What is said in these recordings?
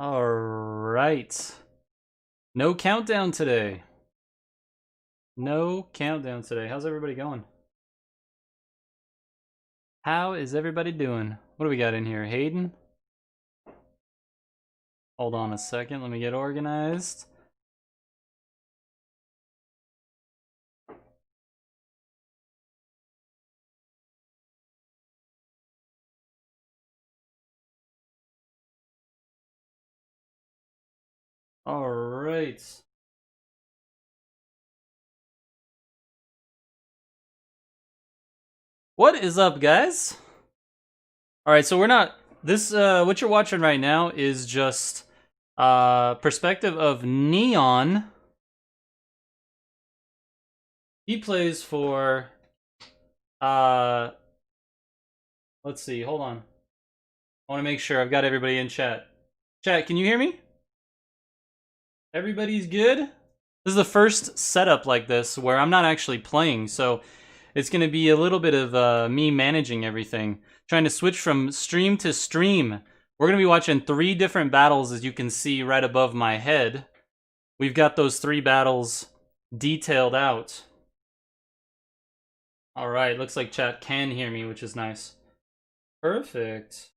All right. No countdown today. No countdown today. How's everybody going? How is everybody doing? What do we got in here? Hayden? Hold on a second. Let me get organized. All right. What is up, guys? All right, so we're not this what you're watching right now is just perspective of Neon. He plays for let's see, hold on. I want to make sure I've got everybody in chat. Chat, can you hear me? Everybody's good? This is the first setup like this where I'm not actually playing, so it's going to be a little bit of me managing everything. Trying to switch from stream to stream. We're going to be watching 3 different battles, as you can see right above my head. We've got those 3 battles detailed out. Alright, looks like chat can hear me, which is nice. Perfect.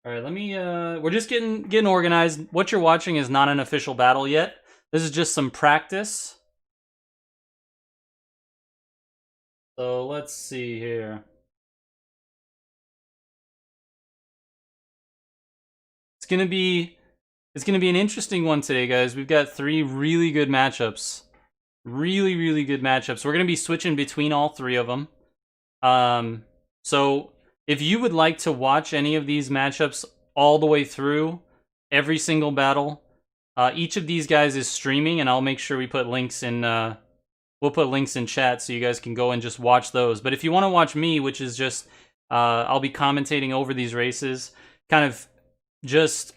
Alright, let me, we're just getting organized. What you're watching is not an official battle yet. This is just some practice. So let's see here. It's gonna be an interesting one today, guys. We've got 3 really good matchups. Really good matchups. We're gonna be switching between all 3 of them. So if you would like to watch any of these matchups all the way through, every single battle, each of these guys is streaming, and I'll make sure we put links in. We'll put links in chat so you guys can go and just watch those. But if you want to watch me, which is just, I'll be commentating over these races, kind of just,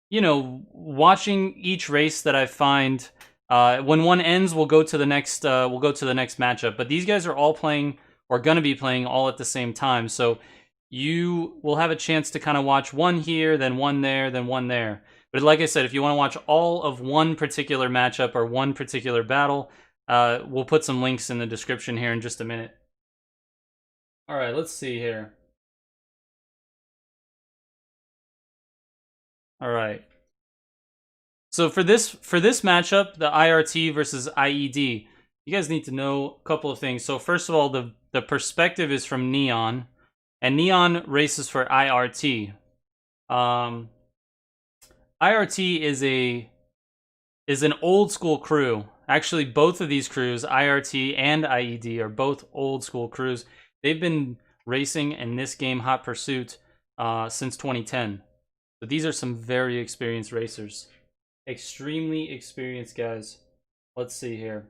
you know, watching each race that I find. When one ends, we'll go to the next. We'll go to the next matchup. But these guys are all playing, or gonna be playing, all at the same time. So you will have a chance to kind of watch one here, then one there, then one there. But like I said, if you want to watch all of one particular matchup or one particular battle, we'll put some links in the description here in just a minute. All right, let's see here. All right. So for this matchup, the IRT versus IED, you guys need to know a couple of things. So first of all, the perspective is from Neon, and Neon races for IRT. IRT is an old school crew. Actually, both of these crews, IRT and IED, are both old school crews. They've been racing in this game, Hot Pursuit, since 2010. So these are some very experienced racers. Extremely experienced guys. Let's see here.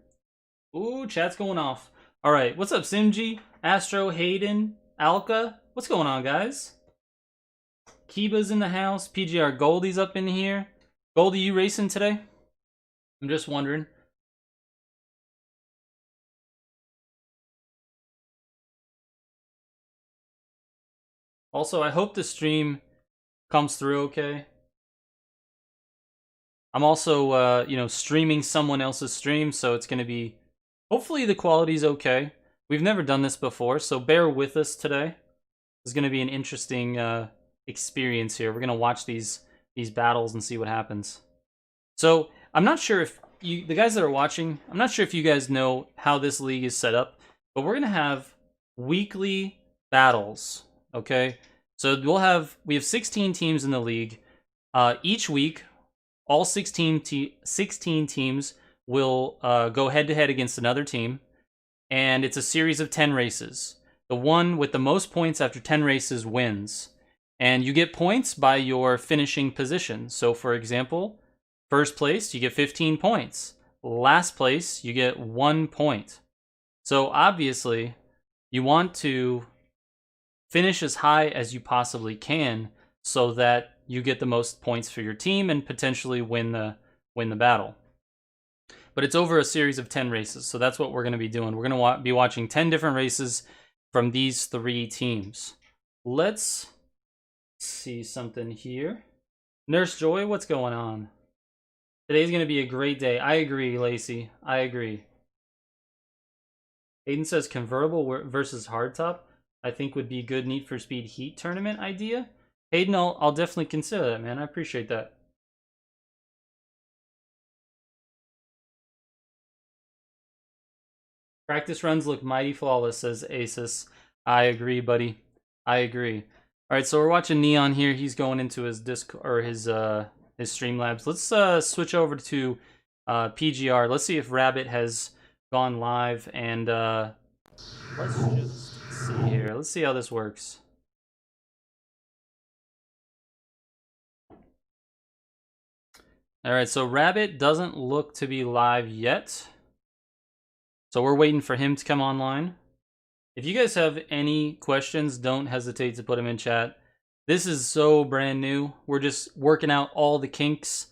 Ooh, chat's going off. All right, what's up, Simji, Astro, Hayden, Alka? What's going on, guys? Kiba's in the house. PGR Goldie's up in here. Goldie, you racing today? I'm just wondering. Also, I hope the stream comes through okay. I'm also, you know, streaming someone else's stream, so it's going to be... Hopefully the quality's okay. We've never done this before, so bear with us today. It's going to be an interesting experience here. We're going to watch these battles and see what happens. So, I'm not sure if the guys that are watching, I'm not sure if you guys know how this league is set up, but we're going to have weekly battles, okay? So we have 16 teams in the league. Each week, all 16 teams will go head-to-head against another team, and it's a series of 10 races. The one with the most points after 10 races wins. And you get points by your finishing position. So, for example, first place, you get 15 points. Last place, you get 1 point. So, obviously, you want to finish as high as you possibly can so that you get the most points for your team and potentially win the battle. But it's over a series of 10 races, so that's what we're going to be doing. We're going to be watching 10 different races from these 3 teams. Let's see something here. Nurse Joy, what's going on? Today's going to be a great day. I agree, Lacey. I agree. Aiden says convertible versus hardtop, I think would be a good Need for Speed Heat tournament idea. Aiden, I'll definitely consider that, man. I appreciate that. Practice runs look mighty flawless, says Asus. I agree, buddy. I agree. All right, so we're watching Neon here. He's going into his his Streamlabs. Let's switch over to PGR. Let's see if Rabbit has gone live, and let's just see here. Let's see how this works. All right, so Rabbit doesn't look to be live yet. So we're waiting for him to come online. If you guys have any questions, don't hesitate to put them in chat. This is so brand new. We're just working out all the kinks.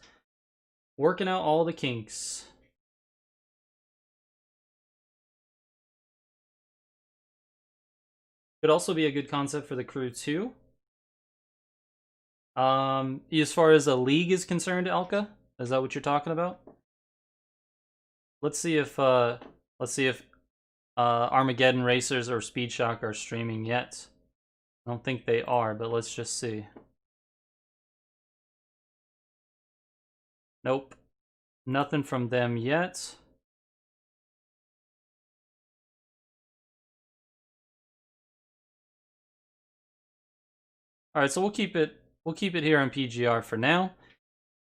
Working out all the kinks. Could also be a good concept for the crew too. As far as a league is concerned, Elka, is that what you're talking about? Let's see if Armageddon Racers or Speed Shock are streaming yet. I don't think they are, but let's just see. Nope. Nothing from them yet. Alright, so we'll keep it here on PGR for now.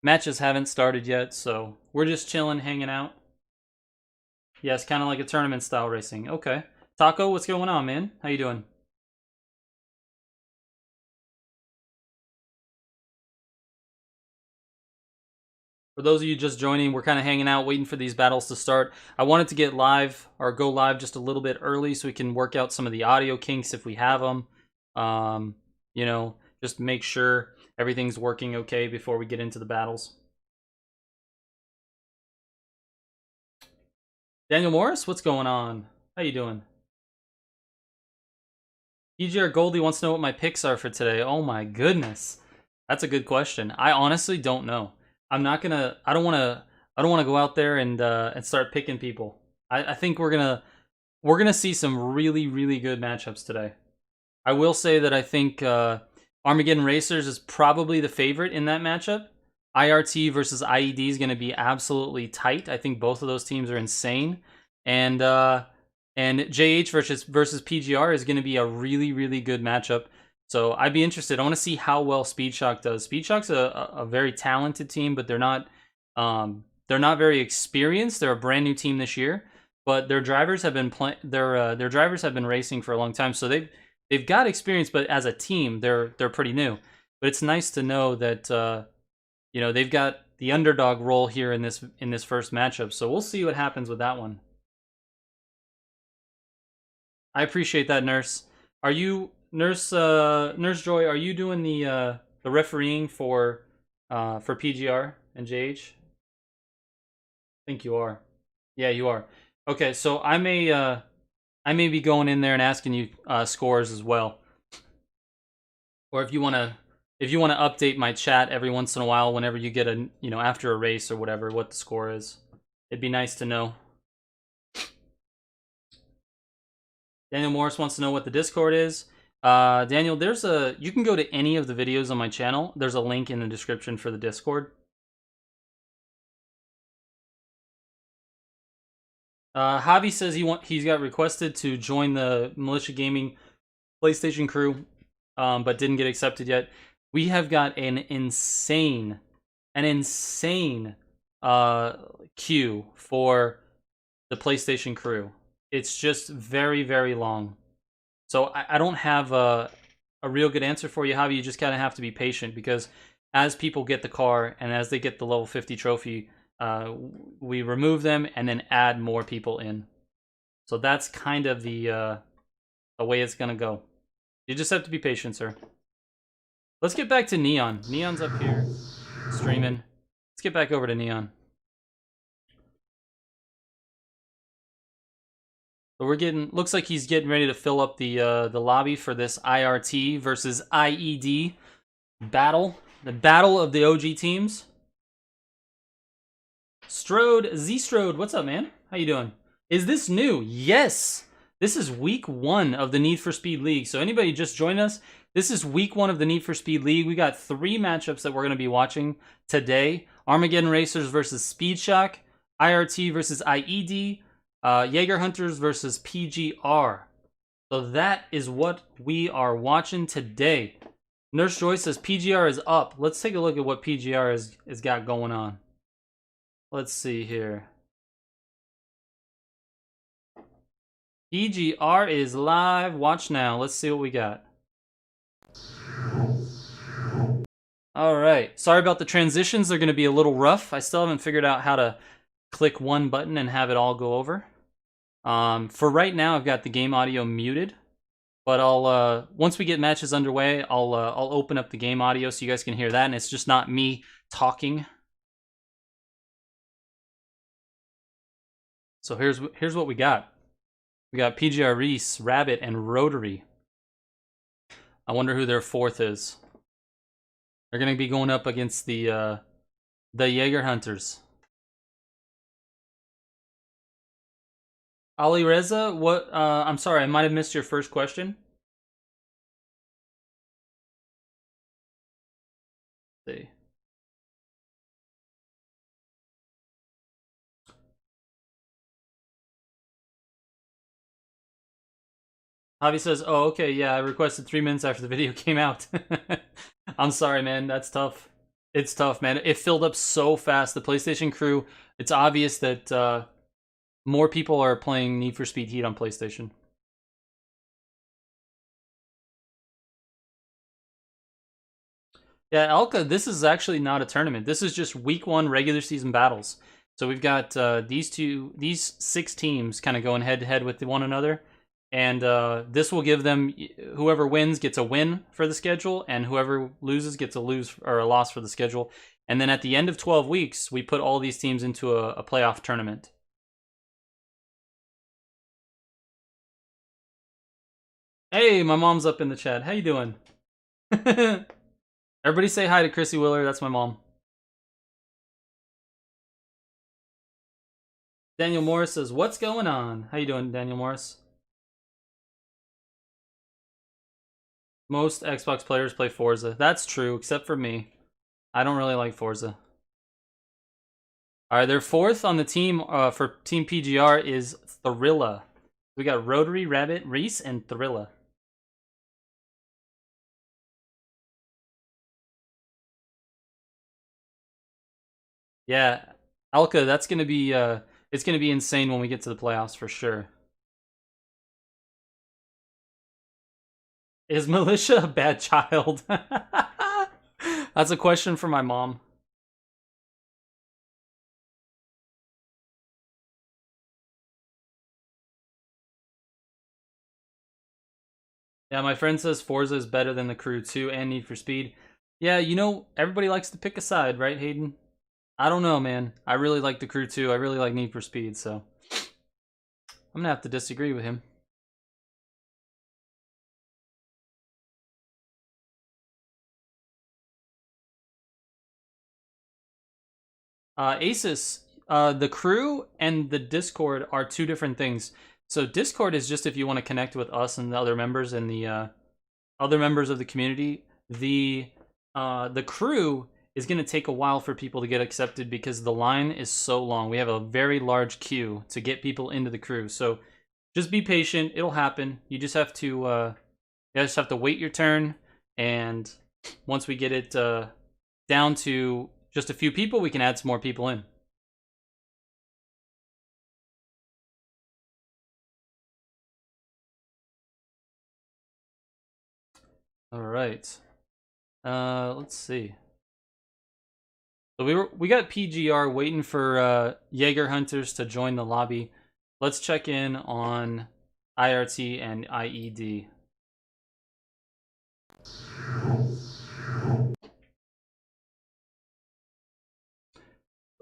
Matches haven't started yet, so we're just chilling, hanging out. Yes, kind of like a tournament style racing. Okay. Taco, what's going on, man? How you doing? For those of you just joining, we're kind of hanging out, waiting for these battles to start. I wanted to get live, or go live just a little bit early so we can work out some of the audio kinks if we have them. You know, just make sure everything's working okay before we get into the battles. Daniel Morris, what's going on? How you doing? PGR Goldie wants to know what my picks are for today. Oh my goodness. That's a good question. I honestly don't know. I don't want to go out there and start picking people. I think we're gonna see some really, really good matchups today. I will say that I think Armageddon Racers is probably the favorite in that matchup. IRT versus IED is going to be absolutely tight. I think both of those teams are insane, and JH versus PGR is going to be a really, really good matchup. So I'd be interested. I want to see how well Speed Shock does. Speed Shock's a very talented team, but they're not very experienced. They're a brand new team this year, but their drivers have been their drivers have been racing for a long time, so they've got experience. But as a team, they're pretty new. But it's nice to know that you know, they've got the underdog role here in this first matchup. So we'll see what happens with that one. I appreciate that, Nurse. Are you Nurse Joy? Are you doing the refereeing for PGR and JH? I think you are. Yeah, you are. Okay, so I may be going in there and asking you scores as well, or if you want to update my chat every once in a while, whenever you get after a race or whatever, what the score is, it'd be nice to know. Daniel Morris wants to know what the Discord is. Daniel, you can go to any of the videos on my channel. There's a link in the description for the Discord. Javi says he's got requested to join the Militia Gaming PlayStation crew, but didn't get accepted yet. We have got an insane queue for the PlayStation crew. It's just very, very long. So I don't have a real good answer for you, Javi. You just kind of have to be patient, because as people get the car and as they get the level 50 trophy, we remove them and then add more people in. So that's kind of the way it's gonna go. You just have to be patient, sir. Let's get back to Neon. Neon's up here streaming. Let's get back over to Neon. So looks like he's getting ready to fill up the lobby for this IRT versus IED battle. The battle of the OG teams. Z-Strode, what's up, man? How you doing? Is this new? Yes! This is week 1 of the Need for Speed League. So anybody just joined us, this is week 1 of the Need for Speed League. We got 3 matchups that we're going to be watching today. Armageddon Racers versus Speed Shock, IRT versus IED, Jaeger Hunters versus PGR. So that is what we are watching today. Nurse Joy says PGR is up. Let's take a look at what PGR has got going on. Let's see here. PGR is live. Watch now. Let's see what we got. All right. Sorry about the transitions. They're going to be a little rough. I still haven't figured out how to click one button and have it all go over. For right now, I've got the game audio muted. But I'll once we get matches underway, I'll open up the game audio so you guys can hear that, and it's just not me talking. So here's what we got. We got PGR Reese, Rabbit, and Rotary. I wonder who their 4th is. They're gonna be going up against the Jaeger Hunters. Ali Reza, what? I'm sorry, I might have missed your first question. Let's see. Javi says, "Oh, okay, yeah, I requested 3 minutes after the video came out." I'm sorry, man. That's tough. It's tough, man. It filled up so fast. The PlayStation crew. It's obvious that more people are playing Need for Speed Heat on PlayStation. Yeah, Alka, this is actually not a tournament. This is just week 1 regular season battles. So we've got these 6 teams kind of going head to head with one another. And this will give them, whoever wins gets a win for the schedule, and whoever loses gets a lose or a loss for the schedule. And then at the end of 12 weeks, we put all these teams into a playoff tournament. Hey, my mom's up in the chat. How you doing? Everybody say hi to Chrissy Willer. That's my mom. Daniel Morris says, "What's going on?" How you doing, Daniel Morris? Most Xbox players play Forza. That's true, except for me. I don't really like Forza. All right, their 4th on the team for Team PGR is Thrilla. We got Rotary, Rabbit, Reese, and Thrilla. Yeah, Alka, that's gonna be it's gonna be insane when we get to the playoffs for sure. Is Militia a bad child? That's a question for my mom. Yeah, my friend says Forza is better than the Crew 2 and Need for Speed. Yeah, you know, everybody likes to pick a side, right, Hayden? I don't know, man. I really like the Crew 2. I really like Need for Speed, so I'm gonna have to disagree with him. Asus, the Crew and the Discord are 2 different things. So Discord is just if you want to connect with us and the other members and the other members of the community. The Crew is going to take a while for people to get accepted because the line is so long. We have a very large queue to get people into the Crew. So just be patient. It'll happen. You just have to wait your turn. And once we get it down to just a few people, we can add some more people in. All right. Let's see. So we got PGR waiting for Jaeger Hunters to join the lobby. Let's check in on IRT and IED.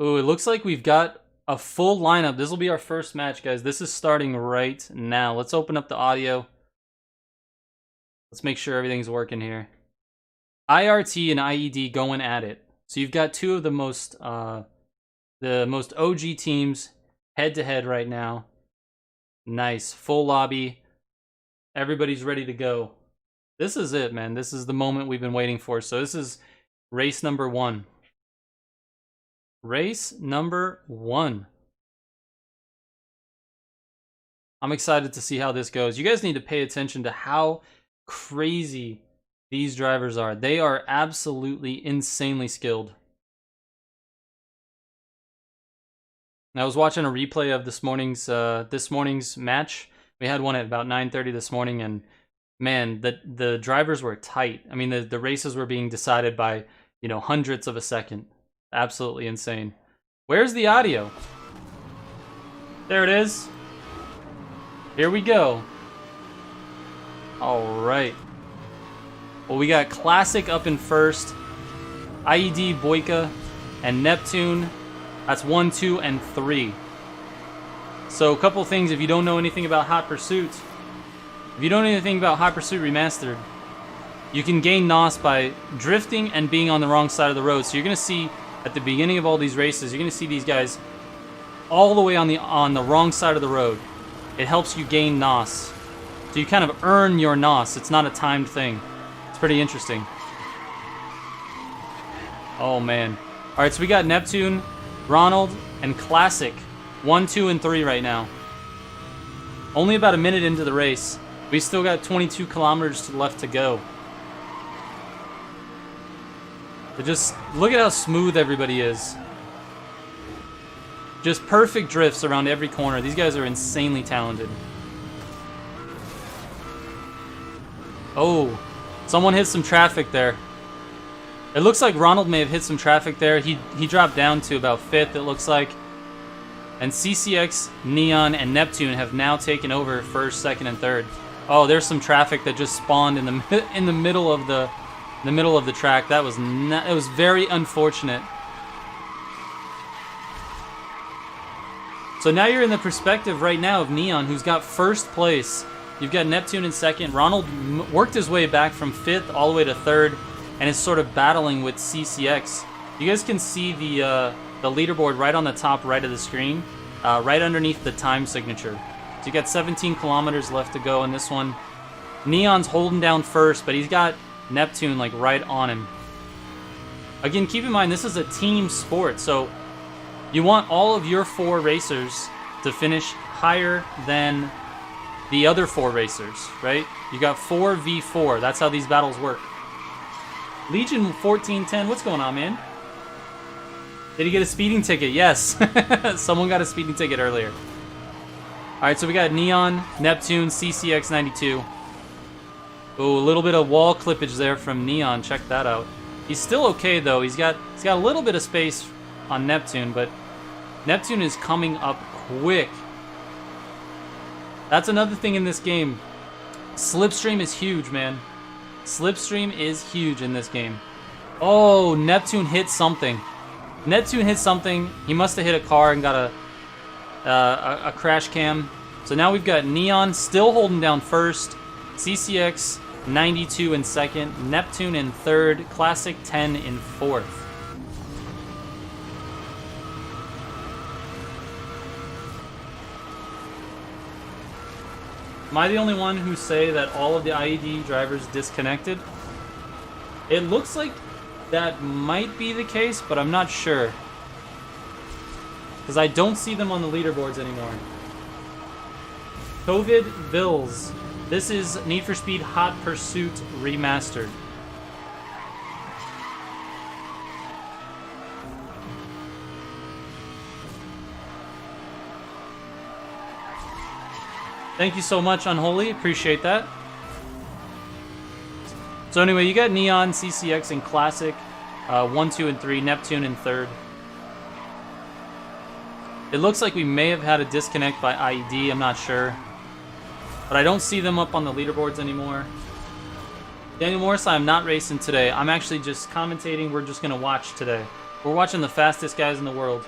Ooh, it looks like we've got a full lineup. This will be our first match, guys. This is starting right now. Let's open up the audio. Let's make sure everything's working here. IRT and IED going at it. So you've got two of the most OG teams head to head right now. Nice. Full lobby. Everybody's ready to go. This is it, man. This is the moment we've been waiting for. So this is race number 1. Race number 1. I'm excited to see how this goes. You guys need to pay attention to how crazy these drivers are. They are absolutely insanely skilled. I was watching a replay of this morning's match. We had one at about 9:30 this morning, and man, the drivers were tight. I mean, the races were being decided by, you know, hundredths of a second. Absolutely insane. Where's the audio? There it is. Here we go. All right. Well, we got Classic up in first, IED, Boyka, and Neptune. That's 1, 2, and 3. So a couple things, if you don't know anything about Hot Pursuit, Remastered, you can gain NOS by drifting and being on the wrong side of the road. So you're going to see at the beginning of all these races, you're going to see these guys all the way on the wrong side of the road. It helps you gain NOS. So you kind of earn your NOS. It's not a timed thing. It's pretty interesting. Oh, man. All right, so we got Neptune, Ronald, and Classic. 1, 2, and 3 right now. Only about a minute into the race. We still got 22 kilometers left to go. But just look at how smooth everybody is. Just perfect drifts around every corner. These guys are insanely talented. Oh, someone hit some traffic there. It looks like Ronald may have hit some traffic there. He dropped down to about 5th, it looks like. And CCX, Neon, and Neptune have now taken over 1st, 2nd, and 3rd. Oh, there's some traffic that just spawned in the middle of the track. That was it was very unfortunate. So now you're in the perspective right now of Neon, who's got 1st place. You've got Neptune in 2nd. Ronald worked his way back from 5th all the way to 3rd, and is sort of battling with CCX. You guys can see the leaderboard right on the top right of the screen, right underneath the time signature. So you got 17 kilometers left to go in this one. Neon's holding down 1st, but he's got Neptune like right on him. Again, keep in mind this is a team sport, so you want all of your 4 racers to finish higher than the other 4 racers, right? You got 4v4. That's how these battles work. Legion 1410, what's going on, man? Did he get a speeding ticket? Yes. Someone got a speeding ticket earlier. Alright, so we got Neon, Neptune, CCX92. Oh, a little bit of wall clippage there from Neon. Check that out. He's still okay, though. He's got a little bit of space on Neptune, but Neptune is coming up quick. That's another thing in this game. Slipstream is huge, man. Slipstream is huge in this game. Oh, Neptune hit something. Neptune hit something. He must have hit a car and got a crash cam. So now we've got Neon still holding down 1st, CCX 92 in 2nd, Neptune in 3rd, Classic 10 in 4th. Am I the only one who say that all of the IED drivers disconnected? It looks like that might be the case, but I'm not sure. Because I don't see them on the leaderboards anymore. COVID Bills. This is Need for Speed Hot Pursuit Remastered. Thank you so much, Unholy. Appreciate that. So anyway, you got Neon, CCX, and Classic. 1, 2, and 3. Neptune in 3rd. It looks like we may have had a disconnect by IED. I'm not sure. But I don't see them up on the leaderboards anymore. Daniel Morris, I'm not racing today. I'm actually just commentating. We're just going to watch today. We're watching the fastest guys in the world.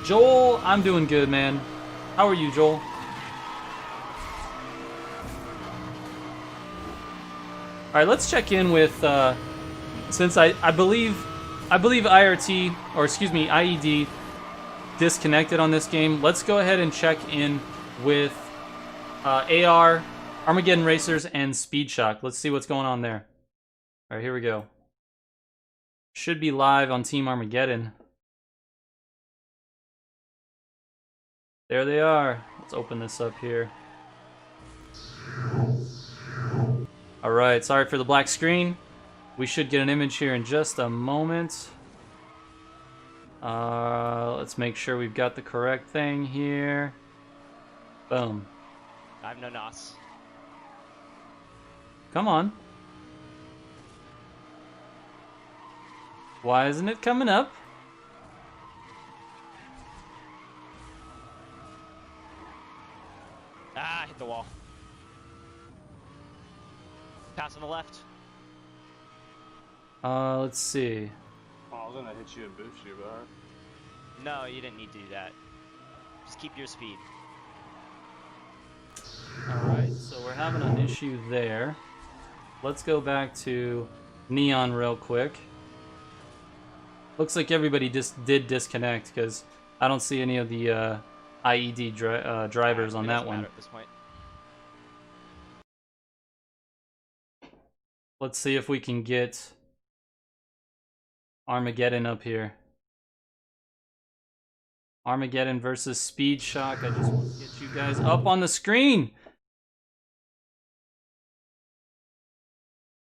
Joel, I'm doing good, man. How are you, Joel? right, let's check in with since I believe IRT, or excuse me, IED disconnected on this game. Let's go ahead and check in with AR, Armageddon Racers, and Speed Shock. Let's see what's going on there. All right, here we go. Should be live on Team Armageddon. There they are. Let's open this up here. All right, sorry for the black screen. We should get an image here in just a moment. Let's make sure we've got the correct thing here. Boom. I have no NOS. Come on. Why isn't it coming up? Ah, I hit the wall. Pass on the left. Let's see. Oh, I was gonna hit you and boost you, but No, you didn't need to do that. Just keep your speed. Alright, so we're having an issue there. Let's go back to Neon real quick. Looks like everybody just did disconnect because I don't see any of the IED drivers on that one. At this point. Let's see if we can get Armageddon up here. Armageddon versus Speed Shock. I just want to get you guys up on the screen.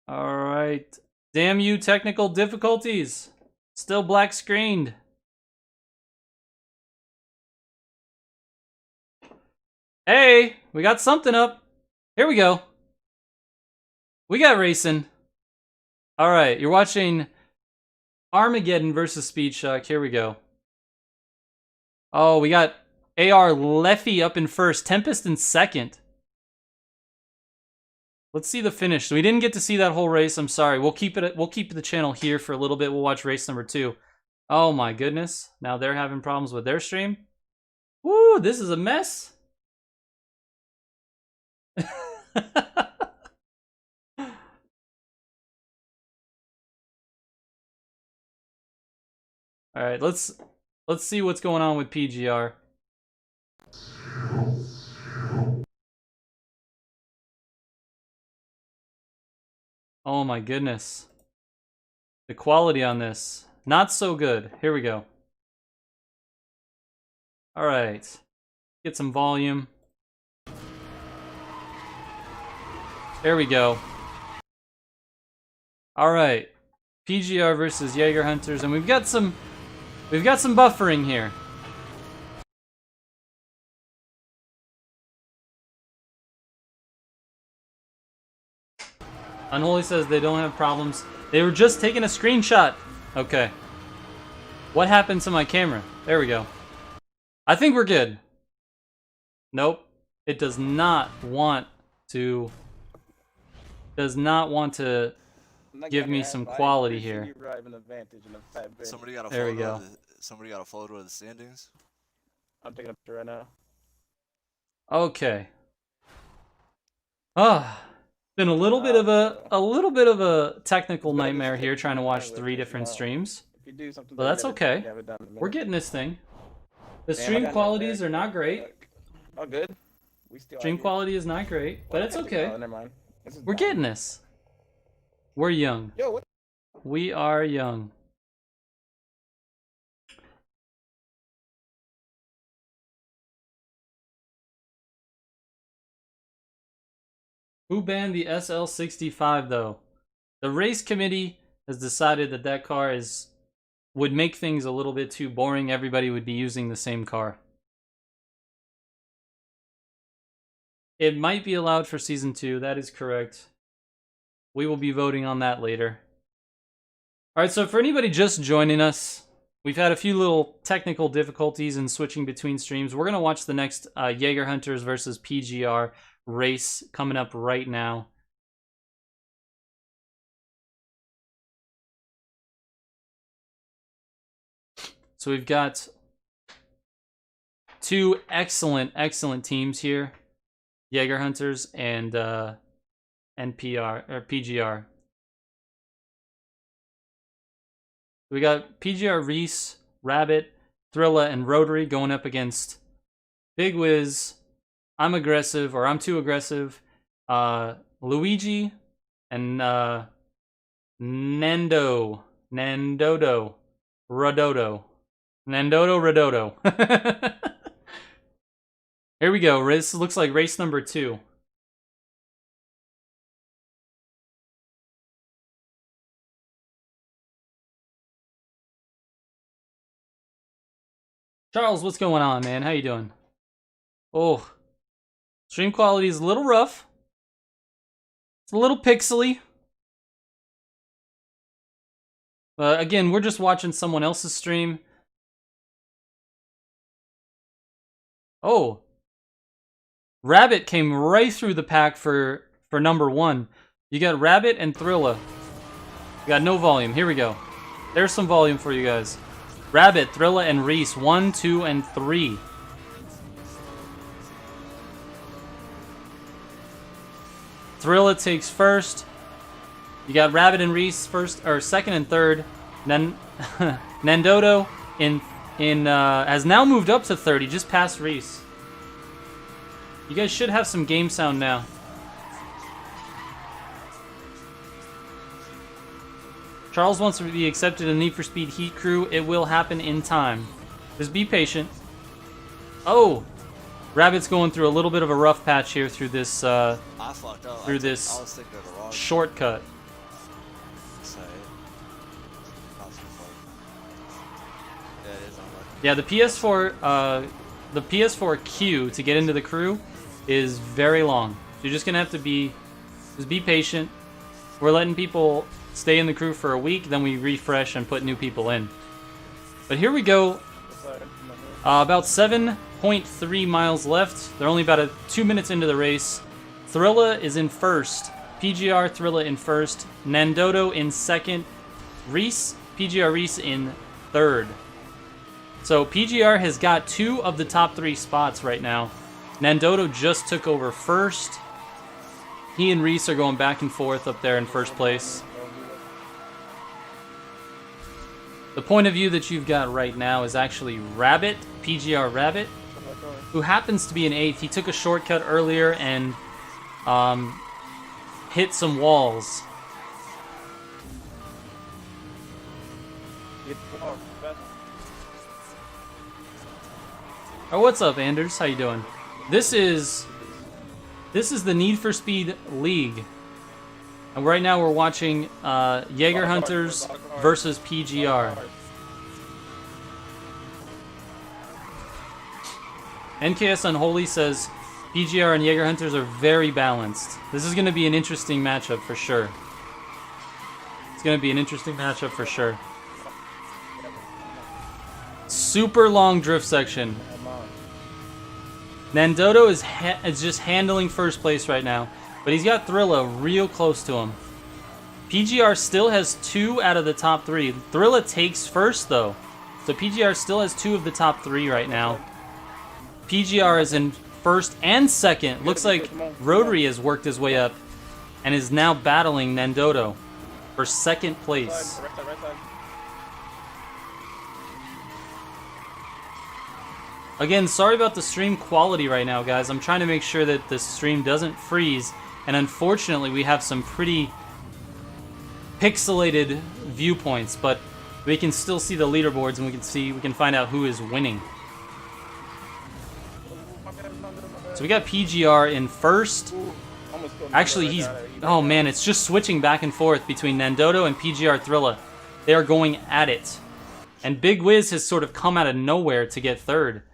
All right. Damn you, technical difficulties. Still black screened. Hey, we got something up. Here we go. We got racing. All right, you're watching Armageddon versus Speed Shock. Here we go. Oh, we got AR Leffy up in first, Tempest in second. Let's see the finish. So we didn't get to see that whole race. I'm sorry. We'll keep the channel here for a little bit. We'll watch race number 2. Oh my goodness. Now they're having problems with their stream. Woo, this is a mess. All right, let's see what's going on with PGR. Oh my goodness. The quality on this, not so good. Here we go. All right. Get some volume. There we go. All right. PGR versus Jaeger Hunters, and we've got some buffering here. Unholy says they don't have problems. They were just taking a screenshot. Okay. What happened to my camera? There we go. I think we're good. Nope. It does not want to give me some quality here. Somebody got a There we photo. go. Somebody got a photo of the standings. I'm taking up right now. Okay. Ah, been a little bit of a technical nightmare here trying to watch 3 different streams. But that's okay. We're getting this thing. The stream qualities are not great. Oh, good. Stream quality is not great, but it's okay. Oh, never mind. We're getting this. We're young. Yo, what? We are young. Who banned the SL65 though? The race committee has decided that that car would make things a little bit too boring. Everybody would be using the same car. It might be allowed for Season 2, that is correct. We will be voting on that later. Alright, so for anybody just joining us, we've had a few little technical difficulties in switching between streams. We're going to watch the next Jaeger Hunters versus PGR race coming up right now. So we've got 2 excellent teams here. Jaeger Hunters and and PGR. We got PGR, Reese, Rabbit, Thrilla, and Rotary going up against Big Wiz, I'm Aggressive, or I'm Too Aggressive, Luigi, and Nandodo, Radodo. Here we go. This looks like race number 2. Charles, what's going on, man? How you doing? Oh, stream quality is a little rough. It's a little pixely. Again, we're just watching someone else's stream. Oh, Rabbit came right through the pack for number 1. You got Rabbit and Thrilla. You got no volume. Here we go. There's some volume for you guys. Rabbit, Thrilla, and Reese, 1, 2, and 3. Thrilla takes first. You got Rabbit and Reese first, or second and third. Then Nandodo has now moved up to 30, just past Reese. You guys should have some game sound now. Charles wants to be accepted in Need for Speed Heat Crew. It will happen in time. Just be patient. Oh, Rabbit's going through a little bit of a rough patch here through this I fucked up. through I this was thinking of the wrong shortcut. side. Not too far. Yeah, it is unlucky. Yeah, the PS4 queue to get into the crew is very long. So you're just gonna have to be patient. We're letting people stay in the crew for a week, then we refresh and put new people in. But here we go. About 7.3 miles left. They're only about 2 minutes into the race. Thrilla is in first. PGR Thrilla in first. Nandodo in second. PGR Reese in third. So PGR has got 2 of the top 3 spots right now. Nandodo just took over first. He and Reese are going back and forth up there in first place. The point of view that you've got right now is actually Rabbit, PGR Rabbit, who happens to be in 8th. He took a shortcut earlier and hit some walls. Oh, what's up, Anders? How you doing? This is the Need for Speed League. And right now we're watching Jaeger Hunters versus PGR. NKS Unholy says PGR and Jaeger Hunters are very balanced. This is going to be an interesting matchup for sure. It's going to be an interesting matchup for sure. Super long drift section. Nandodo is just handling first place right now. But he's got Thrilla real close to him. PGR still has 2 out of the top 3. Thrilla takes first, though. So PGR still has 2 of the top 3 right now. PGR is in first and second. Looks like Rotary has worked his way up and is now battling Nandodo for second place. Again, sorry about the stream quality right now, guys. I'm trying to make sure that the stream doesn't freeze. And unfortunately, we have some pretty pixelated viewpoints, but we can still see the leaderboards and we can find out who is winning. So we got PGR in first. Actually, oh man, it's just switching back and forth between Nandodo and PGR Thrilla. They are going at it. And Big Wiz has sort of come out of nowhere to get third.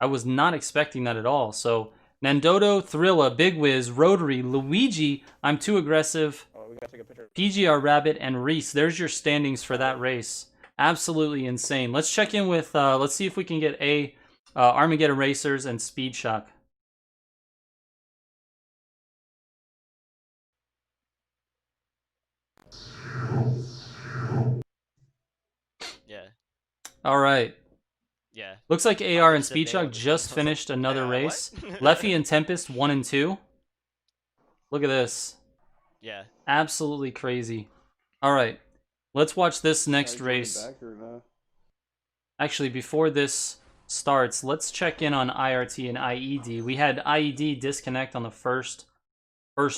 I was not expecting that at all. So Nandodo, Thrilla, Big Wiz, Rotary, Luigi, I'm Too Aggressive, PGR Rabbit, and Reese. There's your standings for that race. Absolutely insane. Let's check in with, let's see if we can get Armageddon Racers and Speed Shock. Yeah. All right. Yeah. Looks like AR and Speed Shock just finished another race. Leffy and Tempest 1 and 2. Look at this. Yeah. Absolutely crazy. All right, let's watch this next Are you race. back or no? Actually, before this starts, let's check in on IRT and IED. We had IED disconnect on the first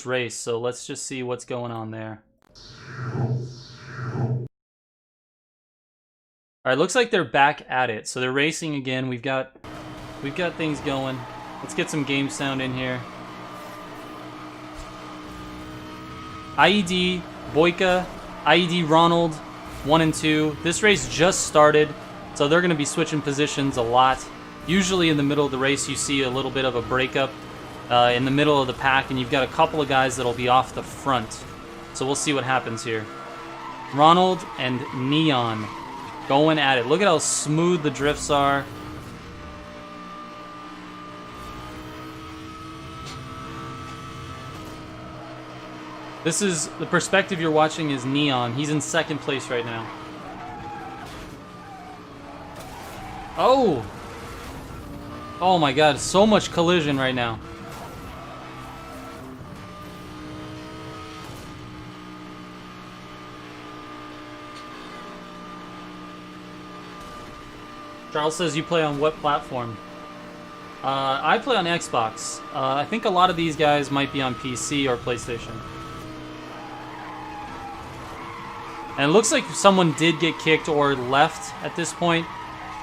race, so let's just see what's going on there. All right, looks like they're back at it. So they're racing again. We've got things going. Let's get some game sound in here. IED Boyka, IED Ronald, 1 and 2. This race just started, so they're going to be switching positions a lot. Usually in the middle of the race, you see a little bit of a breakup in the middle of the pack, and you've got a couple of guys that'll be off the front. So we'll see what happens here. Ronald and Neon going at it. Look at how smooth the drifts are. This is the perspective you're watching is Neon. He's in second place right now. Oh! Oh my god, so much collision right now. Charles says you play on what platform? I play on Xbox. I think a lot of these guys might be on PC or PlayStation. And it looks like someone did get kicked or left at this point.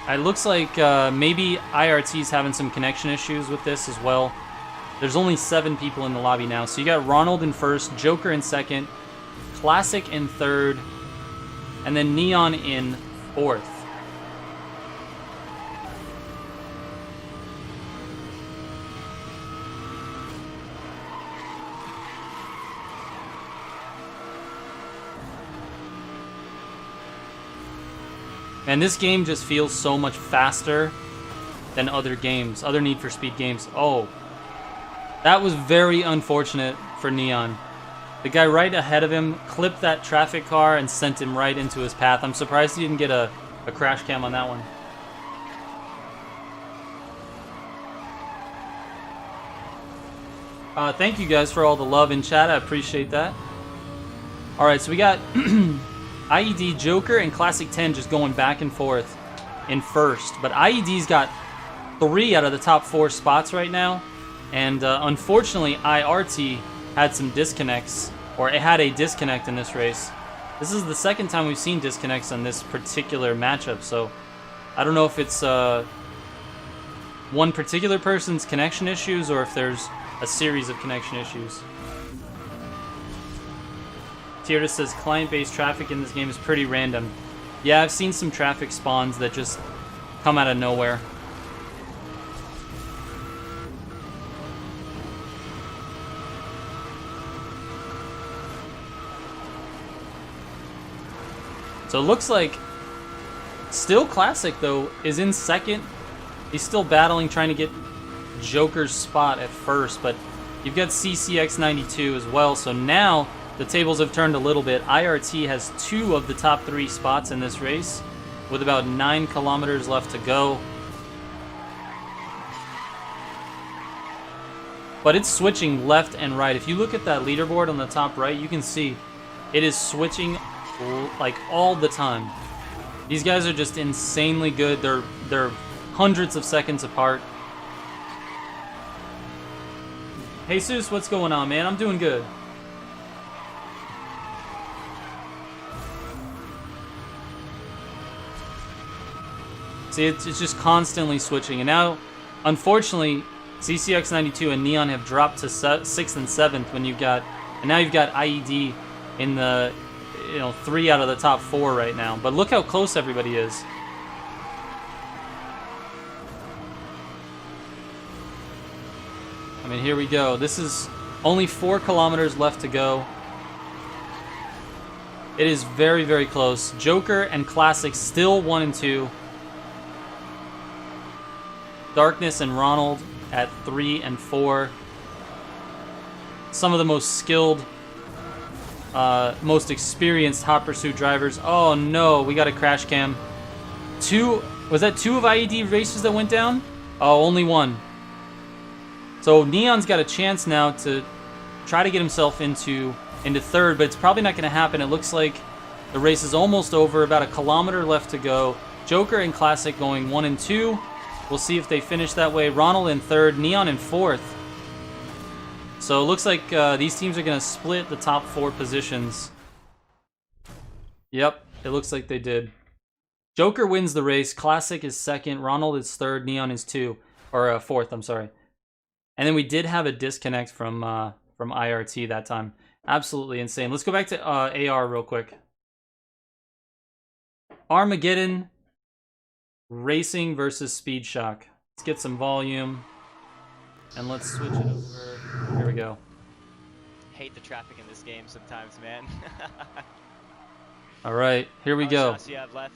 It looks like maybe IRT's having some connection issues with this as well. There's only 7 people in the lobby now. So you got Ronald in first, Joker in second, Classic in third, and then Neon in fourth. And this game just feels so much faster than other games, other Need for Speed games. Oh, that was very unfortunate for Neon. The guy right ahead of him clipped that traffic car and sent him right into his path. I'm surprised he didn't get a crash cam on that one. Thank you guys for all the love in chat. I appreciate that. All right, so we got IED, Joker, and Classic 10 just going back and forth in first. But IED's got 3 out of the top 4 spots right now. And unfortunately, IRT had some disconnects, or it had a disconnect in this race. This is the second time we've seen disconnects on this particular matchup. So I don't know if it's one particular person's connection issues or if there's a series of connection issues. Tierra says client-based traffic in this game is pretty random. Yeah, I've seen some traffic spawns that just come out of nowhere. So it looks like still Classic, though, is in second. He's still battling, trying to get Joker's spot at first, but you've got CCX92 as well, so now the tables have turned a little bit. IRT has 2 of the top 3 spots in this race, with about 9 kilometers left to go. But it's switching left and right. If you look at that leaderboard on the top right, you can see it is switching like all the time. These guys are just insanely good. They're hundreds of seconds apart. Jesus, what's going on, man? I'm doing good. See, it's just constantly switching. And now, unfortunately, CCX92 and Neon have dropped to 6th and 7th when you've got... And now you've got IED in the... 3 out of the top 4 right now. But look how close everybody is. I mean, here we go. This is only 4 kilometers left to go. It is very, very close. Joker and Classic still 1 and 2. Darkness and Ronald at 3 and 4. Some of the most skilled, most experienced Hot Pursuit drivers. Oh no, we got a crash cam. Was that 2 of IED races that went down? Oh, only 1. So Neon's got a chance now to try to get himself into into third, but it's probably not going to happen. It looks like the race is almost over, about a kilometer left to go. Joker and Classic going 1 and 2. We'll see if they finish that way. Ronald in third, Neon in fourth. So it looks like these teams are going to split the top 4 positions. Yep, it looks like they did. Joker wins the race. Classic is second. Ronald is third. Neon is fourth. I'm sorry. And then we did have a disconnect from IRT that time. Absolutely insane. Let's go back to AR real quick. Armageddon Racing versus Speed Shock. Let's get some volume. And let's switch it over. Here we go. Hate the traffic in this game sometimes, man. All right, here we go. How much shots do you have left?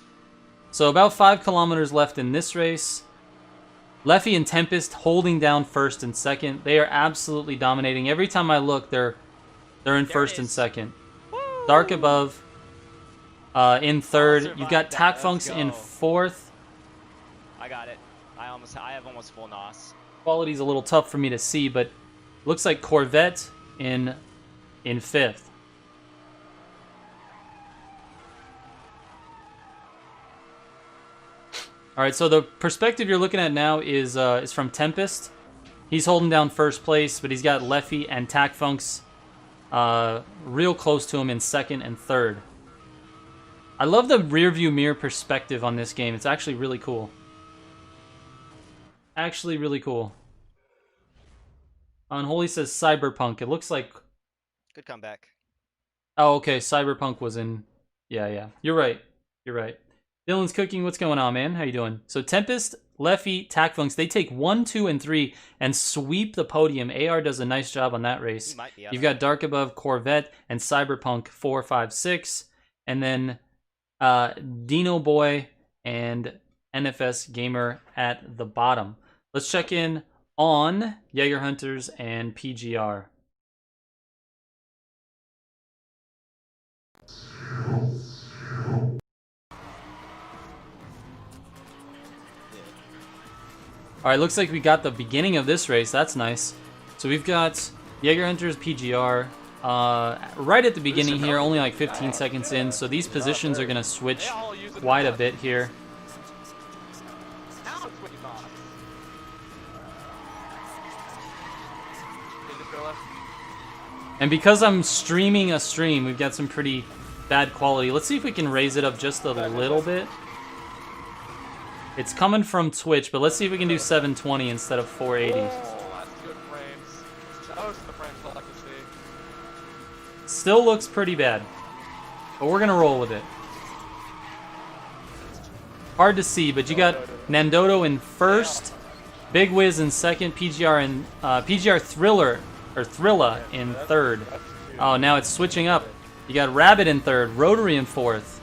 So about 5 kilometers left in this race. Leffy and Tempest holding down first and second. They are absolutely dominating. Every time I look, they're in first and second. Woo! Dark Above in third. You've got Survived that. Takfunks Let's in go. fourth. I got it. I have almost full NOS. Quality's a little tough for me to see, but looks like Corvette in fifth. All right, so the perspective you're looking at now is from Tempest. He's holding down first place, but he's got Leffy and Takfunks real close to him in second and third. I love the rear view mirror perspective on this game. It's actually really cool. Actually really cool. Unholy says Cyberpunk. It looks like... Good comeback. Oh, okay. Cyberpunk was in... Yeah. You're right. You're right. Dylan's cooking. What's going on, man? How you doing? So Tempest, Leffy, Takfunks, they take 1, 2, and 3 and sweep the podium. AR does a nice job on that race. You've got Dark Above, Corvette, and Cyberpunk 4, 5, 6. And then Dino Boy and NFS Gamer at the bottom. Let's check in on Jaeger Hunters and PGR. All right, looks like we got the beginning of this race. That's nice. So we've got Jaeger Hunters, PGR, right at the beginning here, only like 15 seconds in. So these positions are going to switch quite a bit here. And because I'm streaming a stream, we've got some pretty bad quality. Let's see if we can raise it up just a little bit. It's coming from Twitch, but let's see if we can do 720 instead of 480. Oh, that's good frames. Those are the frames I like to see. Still looks pretty bad, but we're gonna roll with it. Hard to see, but you got Nandoto in first, Big Wiz in second, PGR and PGR Thrilla in third. Oh, now it's switching up. You got Rabbit in third, Rotary in fourth.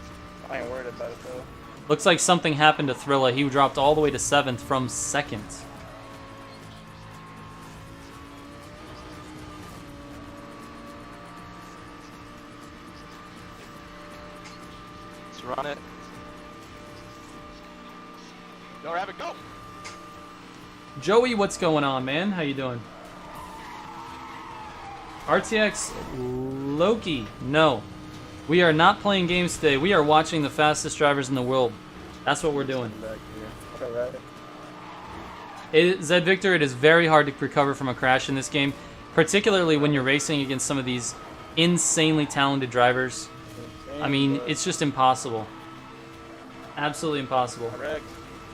I ain't worried about it though. Looks like something happened to Thrilla. He dropped all the way to 7th from 2nd. Let's run it. Go, Rabbit, go! Joey, what's going on, man? How you doing? RTX Loki, no. We are not playing games today. We are watching the fastest drivers in the world. That's what we're doing. Zed Victor, it is very hard to recover from a crash in this game, particularly when you're racing against some of these insanely talented drivers. I mean, it's just impossible. Absolutely impossible.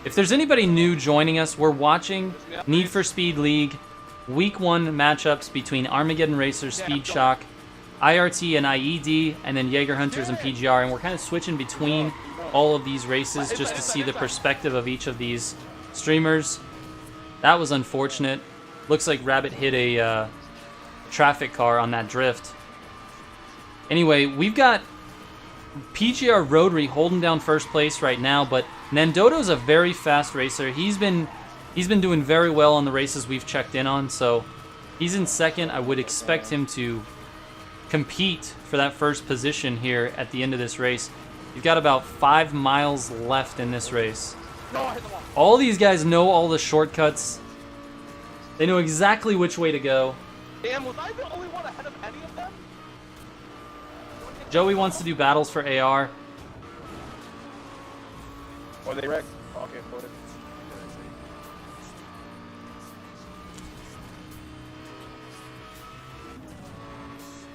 If there's anybody new joining us, we're watching Need for Speed League Week 1 matchups between Armageddon Racers, Speed Shock, IRT and IED, and then Jaeger Hunters and PGR, and we're kind of switching between all of these races just to see the perspective of each of these streamers. That was unfortunate. Looks like Rabbit hit a traffic car on that drift. Anyway, we've got PGR Rotary holding down first place right now, but Nandoto's a very fast racer. He's been doing very well on the races we've checked in on, so he's in second. I would expect him to compete for that first position here at the end of this race. You've got about 5 miles left in this race. All these guys know all the shortcuts. They know exactly which way to go. Damn, was I the only one ahead of any of them? Joey wants to do battles for AR. Or they wreck. Oh, okay, hold it.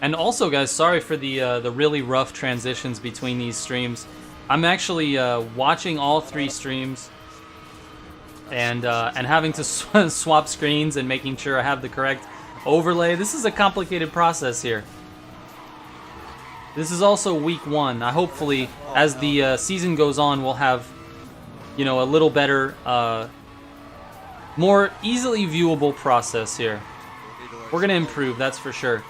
And also, guys, sorry for the really rough transitions between these streams. I'm actually watching all 3 streams and having to swap screens and making sure I have the correct overlay. This is a complicated process here. This is also week 1. Hopefully, as the season goes on, we'll have, you know, a little better, more easily viewable process here. We're gonna improve, that's for sure.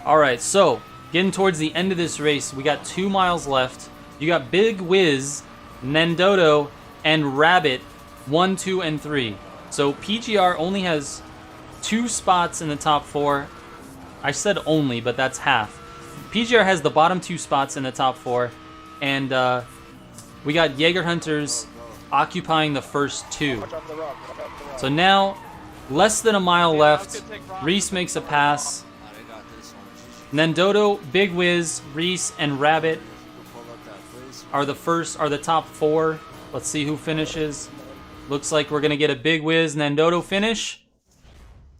All right, so getting towards the end of this race, we got 2 miles left. You got Big Wiz, Nandodo, and Rabbit, 1, 2, and 3. So PGR only has 2 spots in the top 4. I said only, but that's half. PGR has the bottom 2 spots in the top 4, and we got Jaeger Hunters occupying the first 2. Watch out for the rock. Watch out for the rock. So now, less than a mile left. Reese makes a pass. Nandodo, Big Wiz, Reese, and Rabbit are the top 4. Let's see who finishes. Looks like we're gonna get a Big Wiz, Nandodo finish.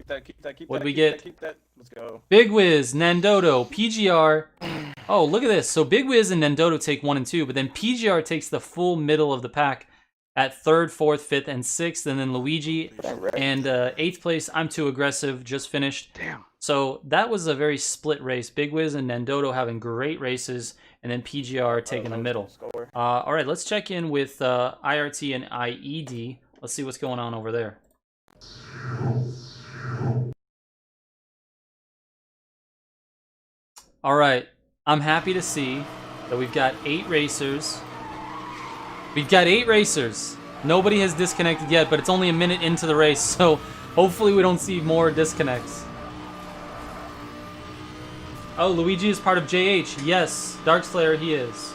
Keep that. What'd we get? Keep that. Let's go. Big Wiz, Nandodo, PGR. Oh, look at this. So Big Wiz and Nandodo take 1 and 2, but then PGR takes the full middle of the pack at 3rd, 4th, 5th, and 6th, and then Luigi and 8th place. I'm too aggressive, just finished. Damn. So that was a very split race. Big Wiz and Nandodo having great races, and then PGR taking the middle. All right, let's check in with IRT and IED. Let's see what's going on over there. All right, I'm happy to see that we've got 8 racers. We've got 8 racers. Nobody has disconnected yet, but it's only a minute into the race, so hopefully we don't see more disconnects. Oh, Luigi is part of JH. Yes, Darkslayer he is.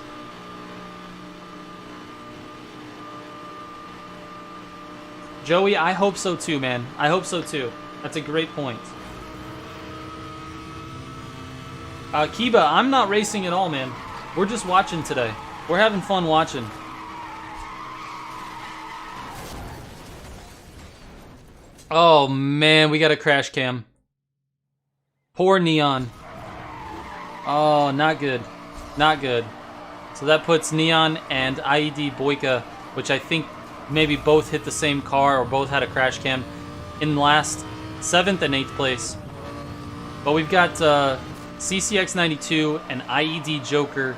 Joey, I hope so too, man. I hope so too. That's a great point. Kiba, I'm not racing at all, man. We're just watching today. We're having fun watching. Oh, man, we got a crash cam. Poor Neon. Oh, not good. Not good. So that puts Neon and IED Boyka, which I think maybe both hit the same car or both had a crash cam, in last 7th and 8th place. But we've got CCX92 and IED Joker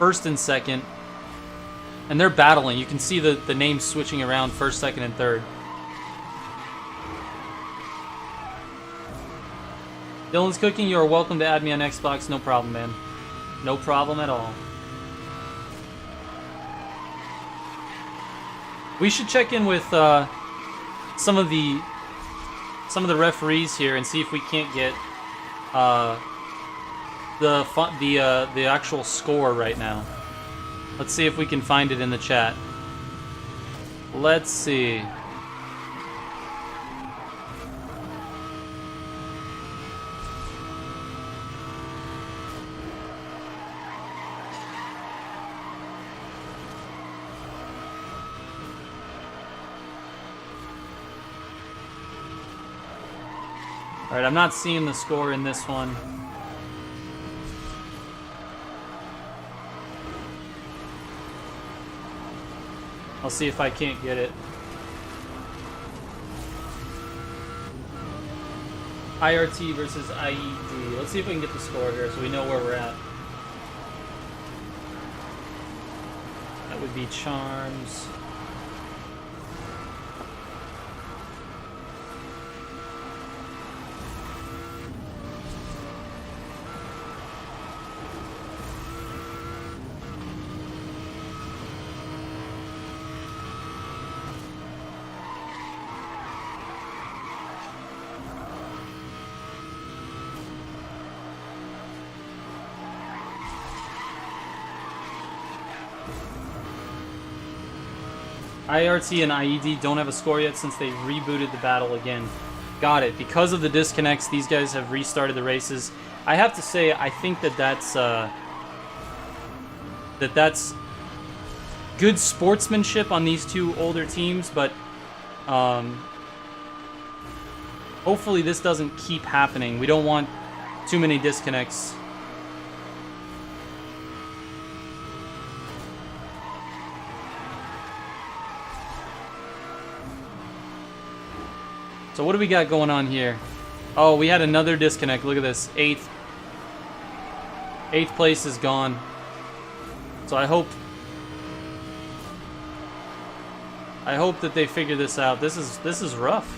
1st and 2nd. And they're battling. You can see the names switching around 1st, 2nd, and 3rd. Dylan's Cooking, you are welcome to add me on Xbox. No problem, man. No problem at all. We should check in with some of the referees here and see if we can't get the actual score right now. Let's see if we can find it in the chat. Let's see. Alright, I'm not seeing the score in this one. I'll see if I can't get it. IRT versus IED. Let's see if we can get the score here so we know where we're at. That would be Charms. IRT and IED don't have a score yet since they rebooted the battle again. Got it. Because of the disconnects, these guys have restarted the races. I have to say, I think that that's that's good sportsmanship on these two older teams, but hopefully this doesn't keep happening. We don't want too many disconnects. So what do we got going on here? Oh, we had another disconnect. Look at this. Eighth place is gone. So I hope that they figure this out. This is rough.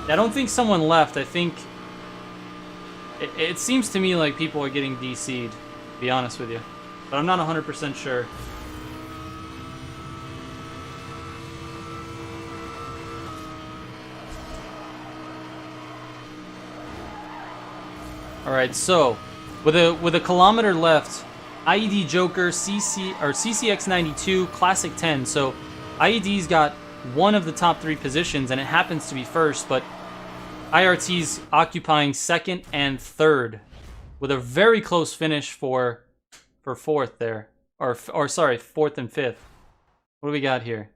I don't think someone left. I think it seems to me like people are getting DC'd, to be honest with you. But I'm not 100% sure. All right, so with a kilometer left, IED Joker, CCX92, Classic 10. So IED's got one of the top 3 positions, and it happens to be first, but IRT's occupying second and third, with a very close finish for fourth there, or sorry, fourth and fifth. What do we got here?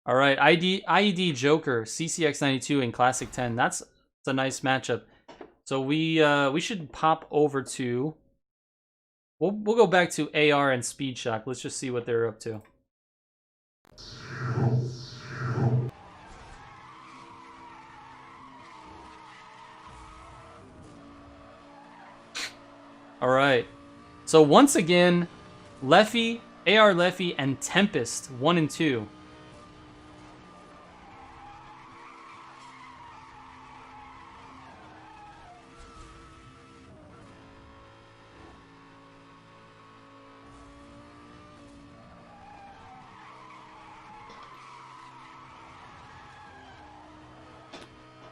All right, IED Joker, CCX92, and Classic 10. That's a nice matchup. So we should pop over to. We'll go back to AR and Speed Shock. Let's just see what they're up to. All right. So once again, Leffy, AR Leffy, and Tempest 1 and 2.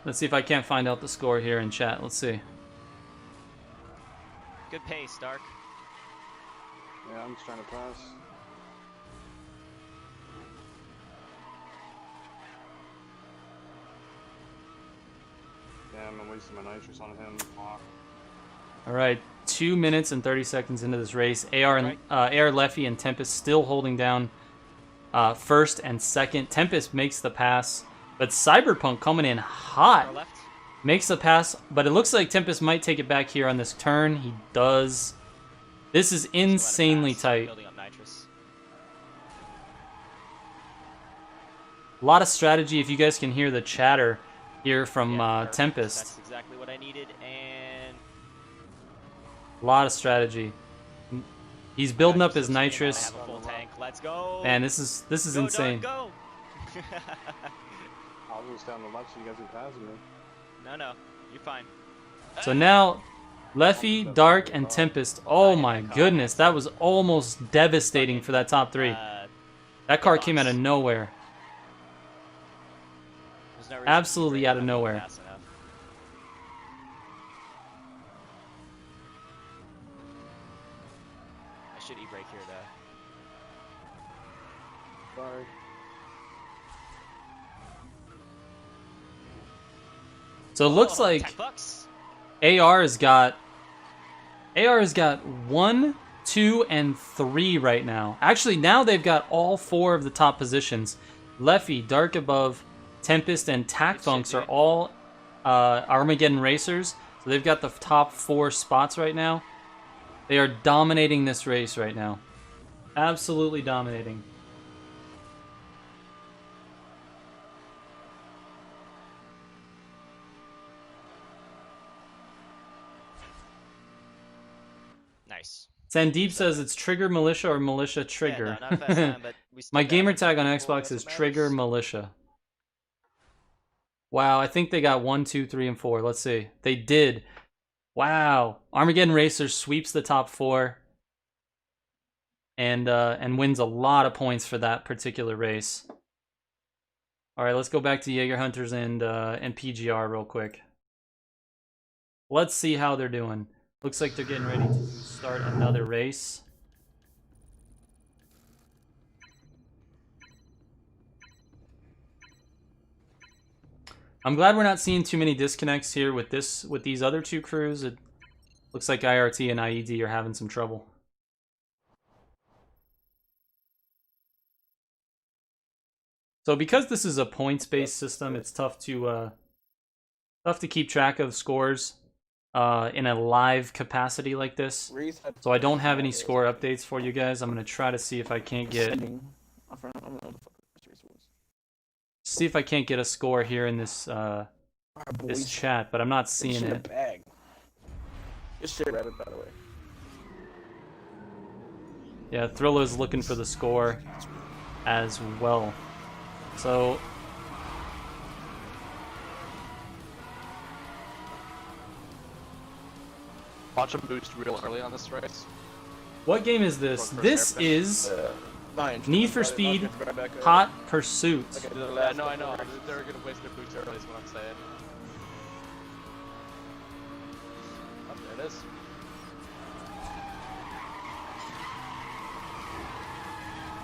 Let's see if I can't find out the score here in chat. Let's see. Good pace, Dark. Yeah, I'm just trying to pass. Damn, I'm wasting my nitrous on him. Fuck. All right, 2 minutes and 30 seconds into this race. AR Leffy and Tempest still holding down first and second. Tempest makes the pass, but Cyberpunk coming in hot. Left. Makes the pass, but it looks like Tempest might take it back here on this turn. He does. This is insanely tight. Building up nitrous. A lot of strategy. If you guys can hear the chatter here from Tempest. That's exactly what I needed, and A lot of strategy. He's building up his I nitrous. have a full tank. Let's go. Man, this is Go, insane. Dark, go. I'll just down the left so you guys can pass me. No, you're fine. So now, Leffy, Dark, and Tempest. Oh my goodness, that was almost devastating for that top 3. That car came out of nowhere. There's no reason Absolutely to out of nowhere. fast enough. I should e-brake here, though. Sorry. So it looks like $10. AR has got 1, 2, and 3 right now. Actually, now they've got all 4 of the top positions. Leffy, Dark Above, Tempest, and Tacfunks are all Armageddon Racers. So they've got the top 4 spots right now. They are dominating this race right now. Absolutely dominating. Nice. Sandeep says it's Trigger Militia or Militia Trigger. Yeah, no, not fast time, but we still My got gamer it. tag on Well, Xbox that's is what Trigger matters. Militia. Wow, I think they got 1, 2, 3, and 4. Let's see. They did. Wow. Armageddon Racers sweeps the top 4 and wins a lot of points for that particular race. All right, let's go back to Jaeger Hunters and PGR real quick. Let's see how they're doing. Looks like they're getting ready to start another race. I'm glad we're not seeing too many disconnects here with these other 2 crews. Looks like IRT and IED are having some trouble. So because this is a points-based system, it's tough to keep track of scores in a live capacity like this. So I don't have any score updates for you guys. I'm gonna try to see if I can't get a score here in this this chat, but I'm not seeing it. Just share rabbit, by the way. Yeah, Thriller's looking for the score as well. So Watch him boost real early on this race. what game is this? This is Need for Speed Hot Pursuit. Yeah, no, I know. They're gonna waste their boots early, is what I'm saying. Oh, there it is.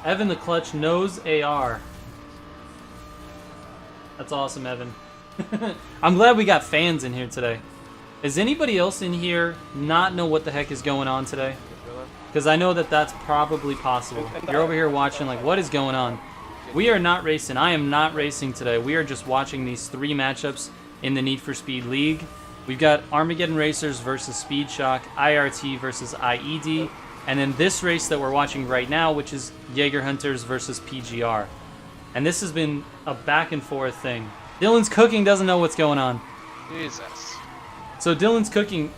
Evan the Clutch knows AR. That's awesome, Evan. I'm glad we got fans in here today. Does anybody else in here not know what the heck is going on today? Because I know that that's probably possible. You're over here watching like, what is going on? We are not racing. I am not racing today. We are just watching these 3 matchups in the Need for Speed League. We've got Armageddon Racers versus Speed Shock, IRT versus IED, and then this race that we're watching right now, which is Jaeger Hunters versus PGR. And this has been a back and forth thing. Dylan's cooking doesn't know what's going on. Jesus. So Dylan's cooking.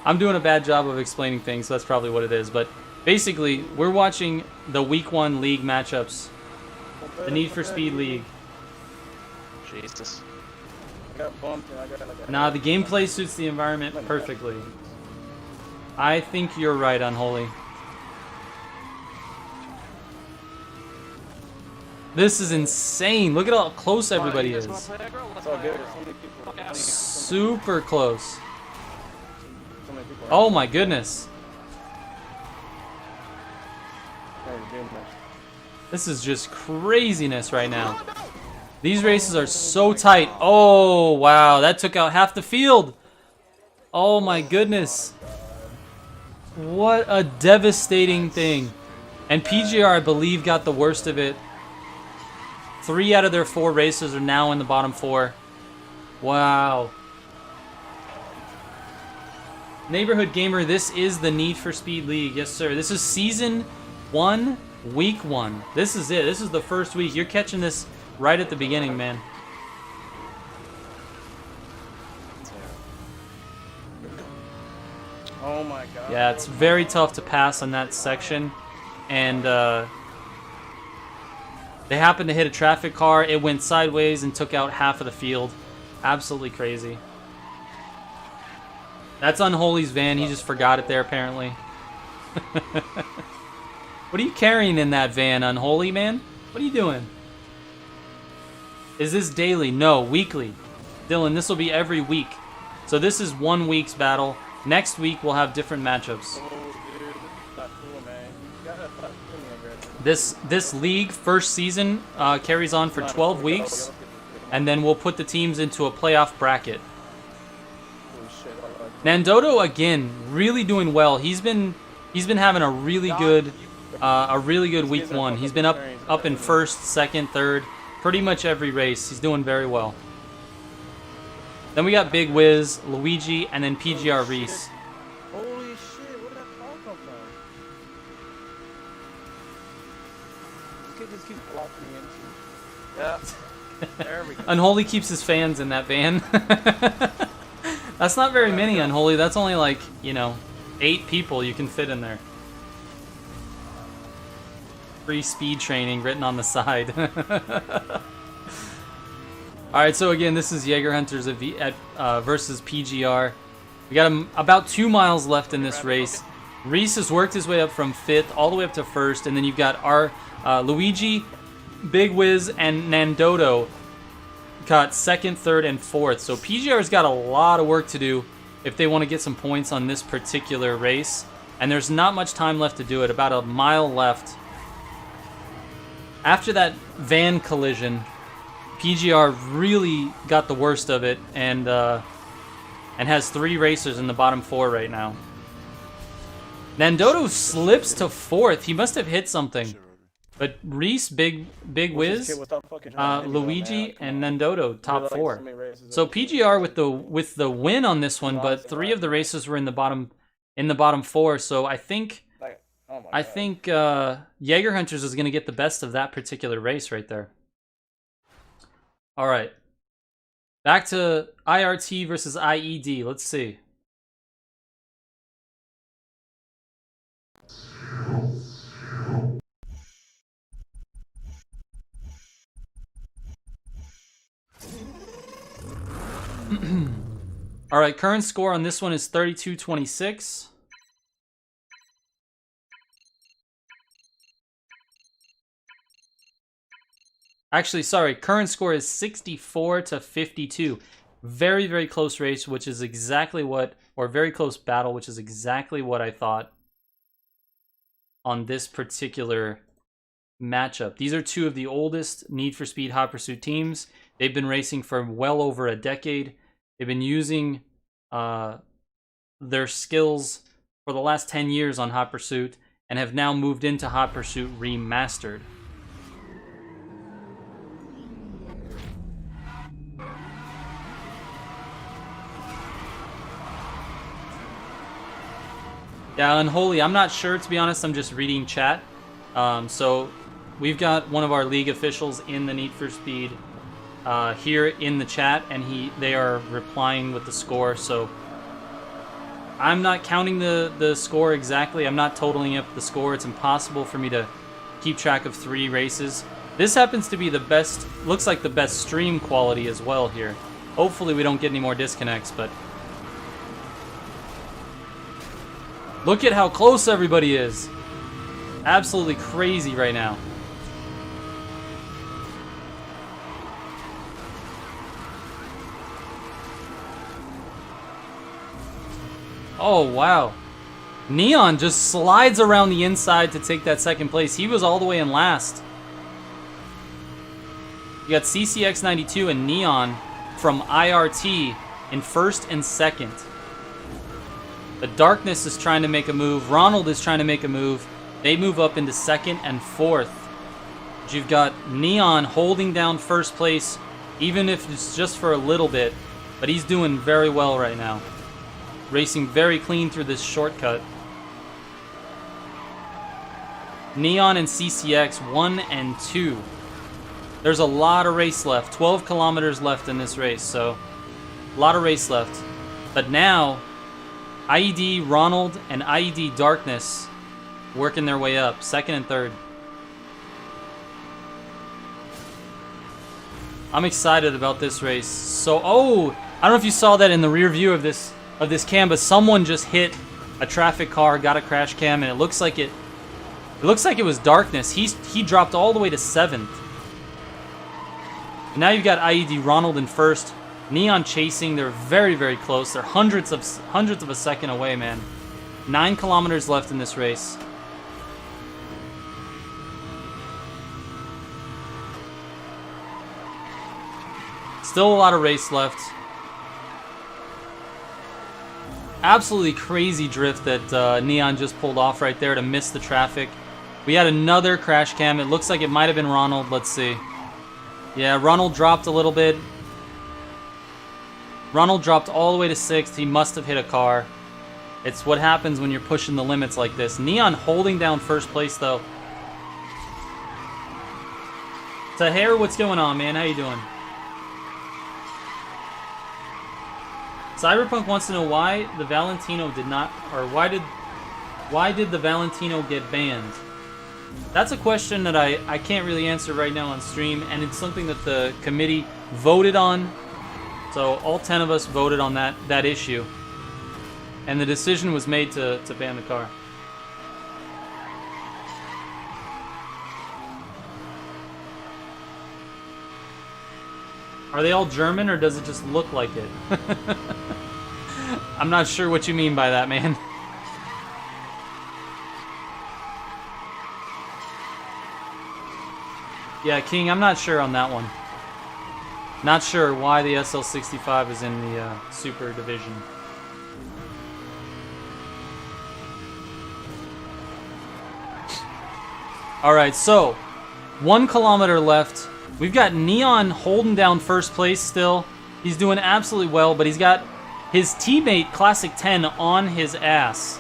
I'm doing a bad job of explaining things, so that's probably what it is. But basically, we're watching the Week 1 League matchups. The Need for Speed League. Jesus. I got bumped and I got Nah, the gameplay suits the environment perfectly. I think you're right, Unholy. This is insane. Look at how close everybody is. It's all good. So many people. Super close. So many people. Oh my goodness. This is just craziness right now. These races are so tight. Oh, wow. That took out half the field. Oh my goodness. What a devastating thing. And PGR, I believe, got the worst of it. 3 out of their 4 racers are now in the bottom 4. Wow. Neighborhood Gamer, this is the Need for Speed League. Yes, sir. This is Season 1, Week 1. This is it. This is the first week. You're catching this right at the beginning, man. Oh my god. Yeah, it's very tough to pass on that section. And they happened to hit a traffic car. It went sideways and took out half of the field. Absolutely crazy. That's Unholy's van. He just forgot it there, apparently. What are you carrying in that van, Unholy, man? What are you doing? Is this daily? No, weekly. Dylan, this will be every week. So this is 1 week's battle. Next week, we'll have different matchups. Oh, dude. That's not cool, man. You gotta stop doing that, man. This league, first season, carries on for 12 weeks. And then we'll put the teams into a playoff bracket. Holy shit, I like Nandoto, again, really doing well. He's been having a really good week 1. He's been up in first, second, third, pretty much every race. He's doing very well. Then we got Big Wiz, Luigi, and then PGR Reese. Holy shit, where did that car come from? You could just keep blocking me into. Yeah. There we go. Unholy keeps his fans in that van. That's not very many, Unholy. That's only like, 8 people you can fit in there. Free speed training written on the side. Alright, so again, this is Jaeger Hunters versus PGR. We got about 2 miles left in this race. Reese has worked his way up from 5th all the way up to 1st, and then you've got our Luigi, Big Wiz, and Nandoto got 2nd, 3rd, and 4th. So PGR's got a lot of work to do if they want to get some points on this particular race. And there's not much time left to do it, about a mile left. After that van collision, PGR really got the worst of it, and and has 3 racers in the bottom 4 right now. Nandoto slips to 4th. He must have hit something. But Reese, Big What's this Wiz, kid without fucking trying to hit me, though, Luigi, man? Come and on. Nandoto top Really like 4. so many races So over PGR with the win on this one, but 3 of the races were in the bottom 4. So I think Like, oh my God. Jaeger Hunters is going to get the best of that particular race right there. All right. Back to IRT versus IED. Let's see. All right, current score on this one is 32-26. Actually, sorry, current score is 64-52. Very, very close race, which is exactly what, or very close battle, which is exactly what I thought on this particular matchup. These are 2 of the oldest Need for Speed Hot Pursuit teams. They've been racing for well over a decade. They've been using their skills for the last 10 years on Hot Pursuit and have now moved into Hot Pursuit Remastered. Yeah, Unholy, I'm not sure, to be honest. I'm just reading chat. So we've got one of our league officials in the Need for Speed here in the chat, and they are replying with the score. So I'm not counting the score exactly. I'm not totaling up the score. It's impossible for me to keep track of 3 races. This happens to be the best, looks like the best stream quality as well here. Hopefully we don't get any more disconnects, but look at how close everybody is. Absolutely crazy right now. Oh, wow. Neon just slides around the inside to take that second place. He was all the way in last. You got CCX92 and Neon from IRT in first and second. The Darkness is trying to make a move. Ronald is trying to make a move. They move up into second and fourth. But you've got Neon holding down first place, even if it's just for a little bit. But he's doing very well right now. Racing very clean through this shortcut. Neon and CCX 1 and 2. There's a lot of race left. 12 kilometers left in this race, so a lot of race left. But now, IED Ronald and IED Darkness working their way up, second and third. I'm excited about this race. So, oh, I don't know if you saw that in the rear view of this cam, but someone just hit a traffic car, got a crash cam, and it looks like it was Darkness. He dropped all the way to 7th. And now you've got IED Ronald in first. Neon chasing. They're very, very close. They're hundreds of a second away, man. 9 kilometers left in this race. Still a lot of race left. Absolutely crazy drift that Neon just pulled off right there to miss the traffic. We had another crash cam. It looks like it might have been Ronald. Let's see. Yeah, Ronald dropped a little bit. Ronald dropped all the way to 6th. He must have hit a car. It's what happens when you're pushing the limits like this. Neon holding down first place, though. Tahir, what's going on, man? How you doing? Cyberpunk wants to know why the Valentino did not, or why did the Valentino get banned? That's a question that I can't really answer right now on stream, and it's something that the committee voted on. So all 10 of us voted on that issue, and the decision was made to ban the car. Are they all German, or does it just look like it? I'm not sure what you mean by that, man. Yeah, King, I'm not sure on that one. Not sure why the SL65 is in the Super Division. Alright, so 1 kilometer left. We've got Neon holding down first place still. He's doing absolutely well, but he's got his teammate Classic 10 on his ass.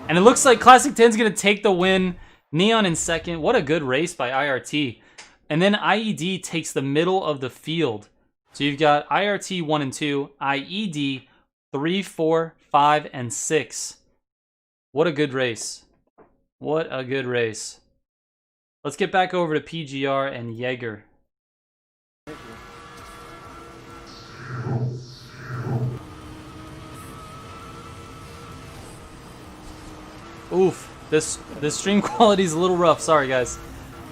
And it looks like Classic 10's going to take the win. Neon in second. What a good race by IRT. And then IED takes the middle of the field. So you've got IRT 1 and 2, IED 3, 4, 5, and 6. What a good race. What a good race. Let's get back over to PGR and Jaeger. Oof, this stream quality is a little rough. Sorry, guys.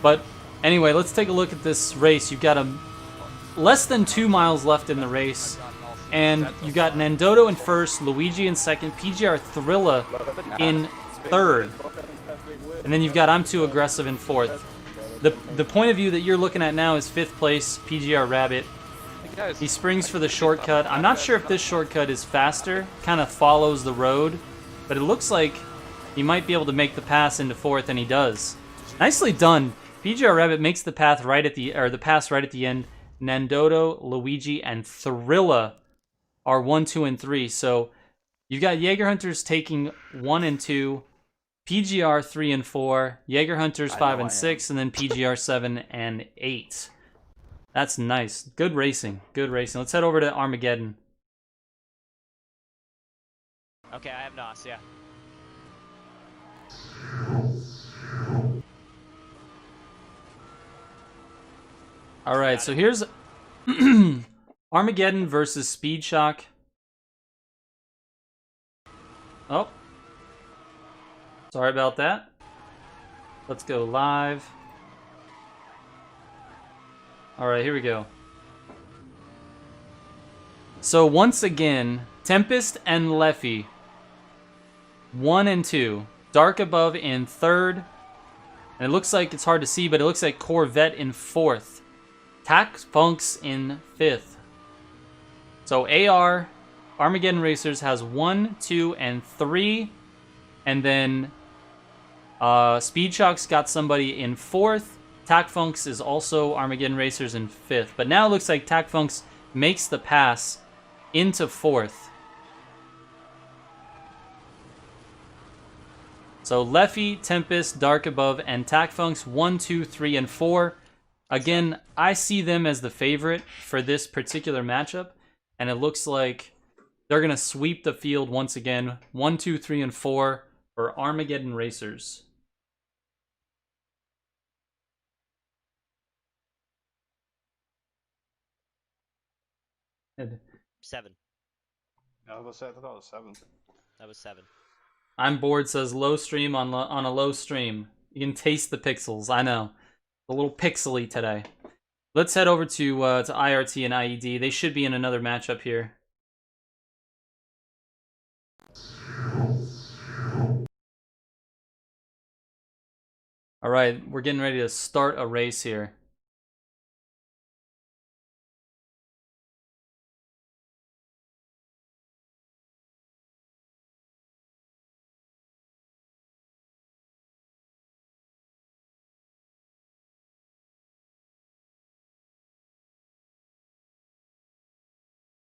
But anyway, let's take a look at this race. You've got less than 2 miles left in the race. And you got Nandoto in first, Luigi in second, PGR Thrilla in third. And then you've got I'm Too Aggressive in fourth. The point of view that you're looking at now is 5th place, PGR Rabbit. He springs for the shortcut. I'm not sure if this shortcut is faster, kind of follows the road, but it looks like he might be able to make the pass into 4th, and he does. Nicely done. PGR Rabbit makes the pass right at the end. Nandoto, Luigi, and Thrilla are 1, 2, and 3. So you've got Jaeger Hunters taking 1 and 2, PGR 3 and 4, Jaeger Hunters 5 and 6, and then PGR 7 and 8. That's nice. Good racing. Good racing. Let's head over to Armageddon. Okay, I have NOS, yeah. All right, so here's Armageddon versus Speed Shock. Oh. Sorry about that. Let's go live. All right, here we go. So once again, Tempest and Leffy, 1 and 2. Dark Above in third. And it looks like it's hard to see, but it looks like Corvette in 4th. Tax Funks in 5th. So AR, Armageddon Racers has 1, 2, and 3. And then Speed Shock's got somebody in 4th. Tac Funks is also Armageddon Racers in 5th. But now it looks like Tac Funks makes the pass into 4th. So Leffy, Tempest, Dark Above, and Tac Funks 1, 2, 3, and 4. Again, I see them as the favorite for this particular matchup. And it looks like they're going to sweep the field once again. 1, 2, 3, and 4 for Armageddon Racers. Ed. 7. I thought it was 7. That was 7. I'm bored says low stream on a low stream. You can taste the pixels. I know. A little pixely today. Let's head over to IRT and IED. They should be in another matchup here. All right, we're getting ready to start a race here.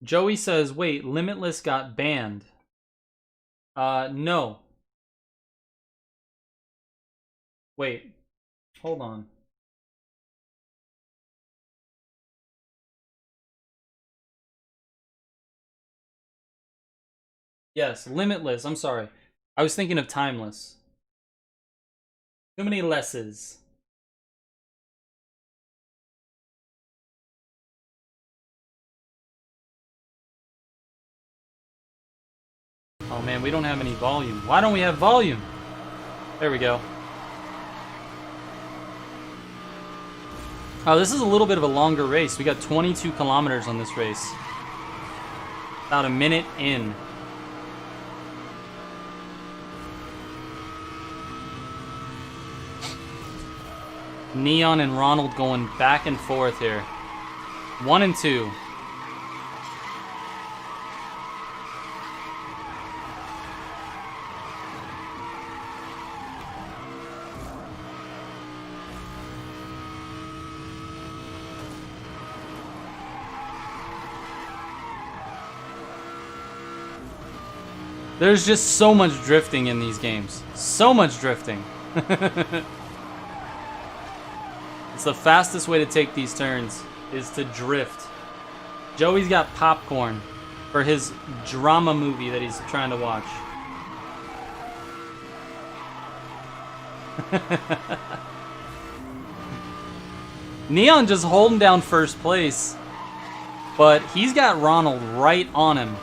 Joey says, wait, Limitless got banned. No. Wait, hold on. Yes, Limitless, I'm sorry. I was thinking of Timeless. Too many lesses. Oh man, we don't have any volume. Why don't we have volume? There we go. Oh, this is a little bit of a longer race. We got 22 kilometers on this race. About a minute in. Neon and Ronald going back and forth here. 1 and 2. There's just so much drifting in these games. So much drifting. It's the fastest way to take these turns, is to drift. Joey's got popcorn for his drama movie that he's trying to watch. Neon just holding down first place, but he's got Ronald right on him.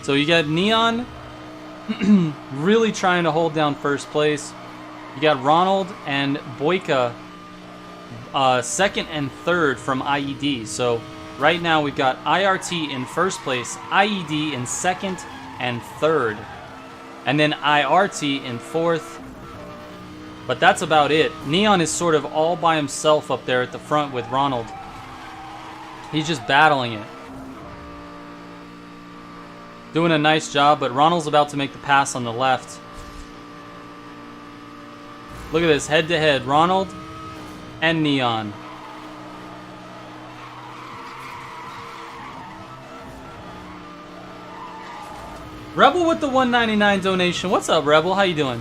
So you got Neon really trying to hold down first place. You got Ronald and Boyka second and third from IED. So right now we've got IRT in first place, IED in second and third, and then IRT in fourth. But that's about it. Neon is sort of all by himself up there at the front with Ronald. He's just battling it. Doing a nice job, but Ronald's about to make the pass on the left. Look at this, head-to-head, Ronald and Neon. Rebel with the $1.99 donation. What's up, Rebel? How you doing?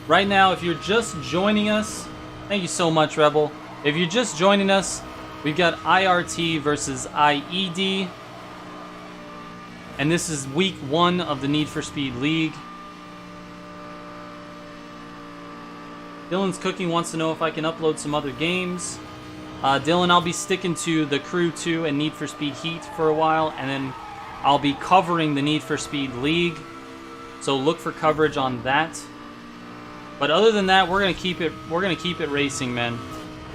Right now, if you're just joining us, thank you so much, Rebel. If you're just joining us, we've got IRT versus IED. And this is week 1 of the Need for Speed League. Dylan's Cooking wants to know if I can upload some other games. Dylan, I'll be sticking to the Crew 2 and Need for Speed Heat for a while, and then I'll be covering the Need for Speed League. So look for coverage on that. But other than that, we're gonna keep it racing, man.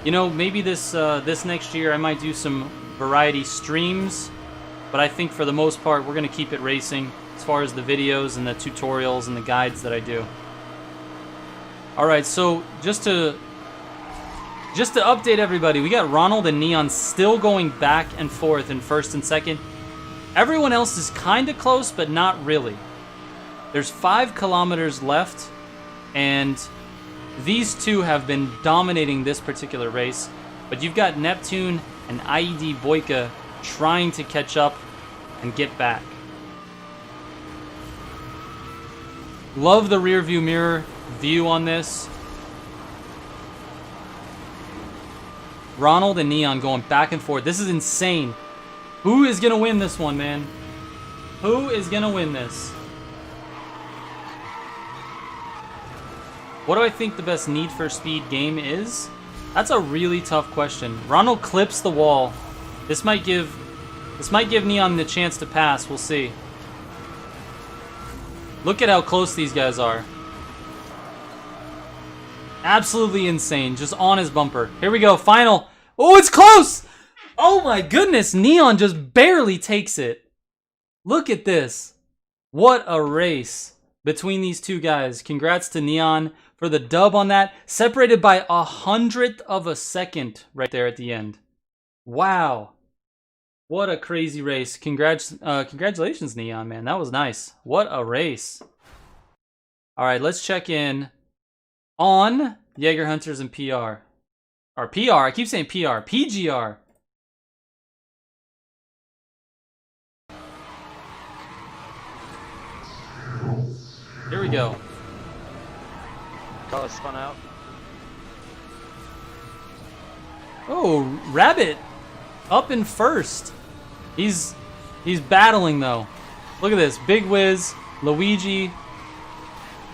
You know, maybe this next year I might do some variety streams, but I think for the most part we're going to keep it racing as far as the videos and the tutorials and the guides that I do. Alright, so just to update everybody, we got Ronald and Neon still going back and forth in first and second. Everyone else is kind of close, but not really. There's 5 kilometers left, and these two have been dominating this particular race, but you've got Neptune and IED Boyka trying to catch up and get back. Love the rear view mirror view on this. Ronald and Neon going back and forth. This is insane. Who is going to win this one, man? Who is going to win this? What do I think the best Need for Speed game is? That's a really tough question. Ronald clips the wall. This might give Neon the chance to pass. We'll see. Look at how close these guys are. Absolutely insane. Just on his bumper. Here we go. Final. Oh, it's close! Oh my goodness. Neon just barely takes it. Look at this. What a race between these two guys. Congrats to Neon for the dub on that. Separated by 100th of a second right there at the end. Wow. What a crazy race. Congratulations, Neon, man. That was nice. What a race. All right, let's check in on Jaeger Hunters and PR. Or PR, I keep saying PR. PGR. Here we go. Color spun out. Oh, Rabbit up in first. He's battling though. Look at this. Big Wiz, Luigi,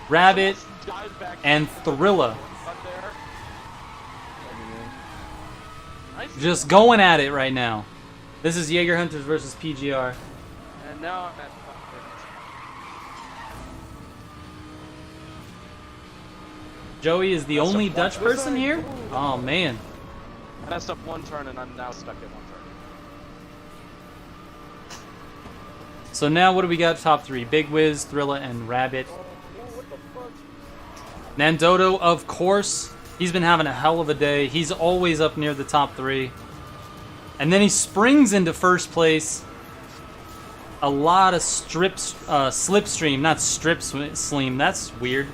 Rabbit, and Thrilla. Just going at it right now. This is Jaeger Hunters versus PGR. And now I'm at Joey is the only Dutch person here? Oh man. I messed up one turn and I'm now stuck in one turn. So now what do we got? Top 3. Big Wiz, Thrilla, and Rabbit. Nandoto, of course. He's been having a hell of a day. He's always up near the top 3. And then he springs into first place. A lot of slipstream, not strip slim. That's weird.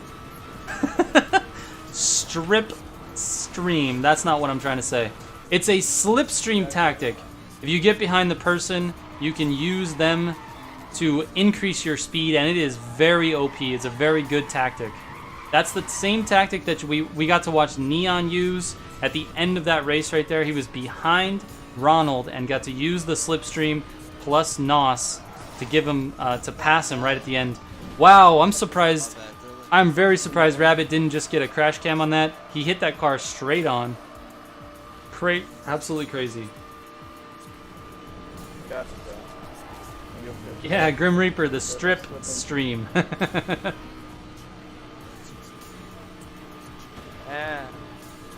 Strip stream. That's not what I'm trying to say. It's a slipstream tactic. If you get behind the person, you can use them to increase your speed, and it is very OP. It's a very good tactic. That's the same tactic that we got to watch Neon use at the end of that race right there. He was behind Ronald and got to use the slipstream plus NOS to give him to pass him right at the end. Wow, I'm surprised. I'm very surprised Rabbit didn't just get a crash cam on that. He hit that car straight on. Absolutely crazy. Gotcha, bro. You'll fix it. Yeah, Grim Reaper, the strip stream. And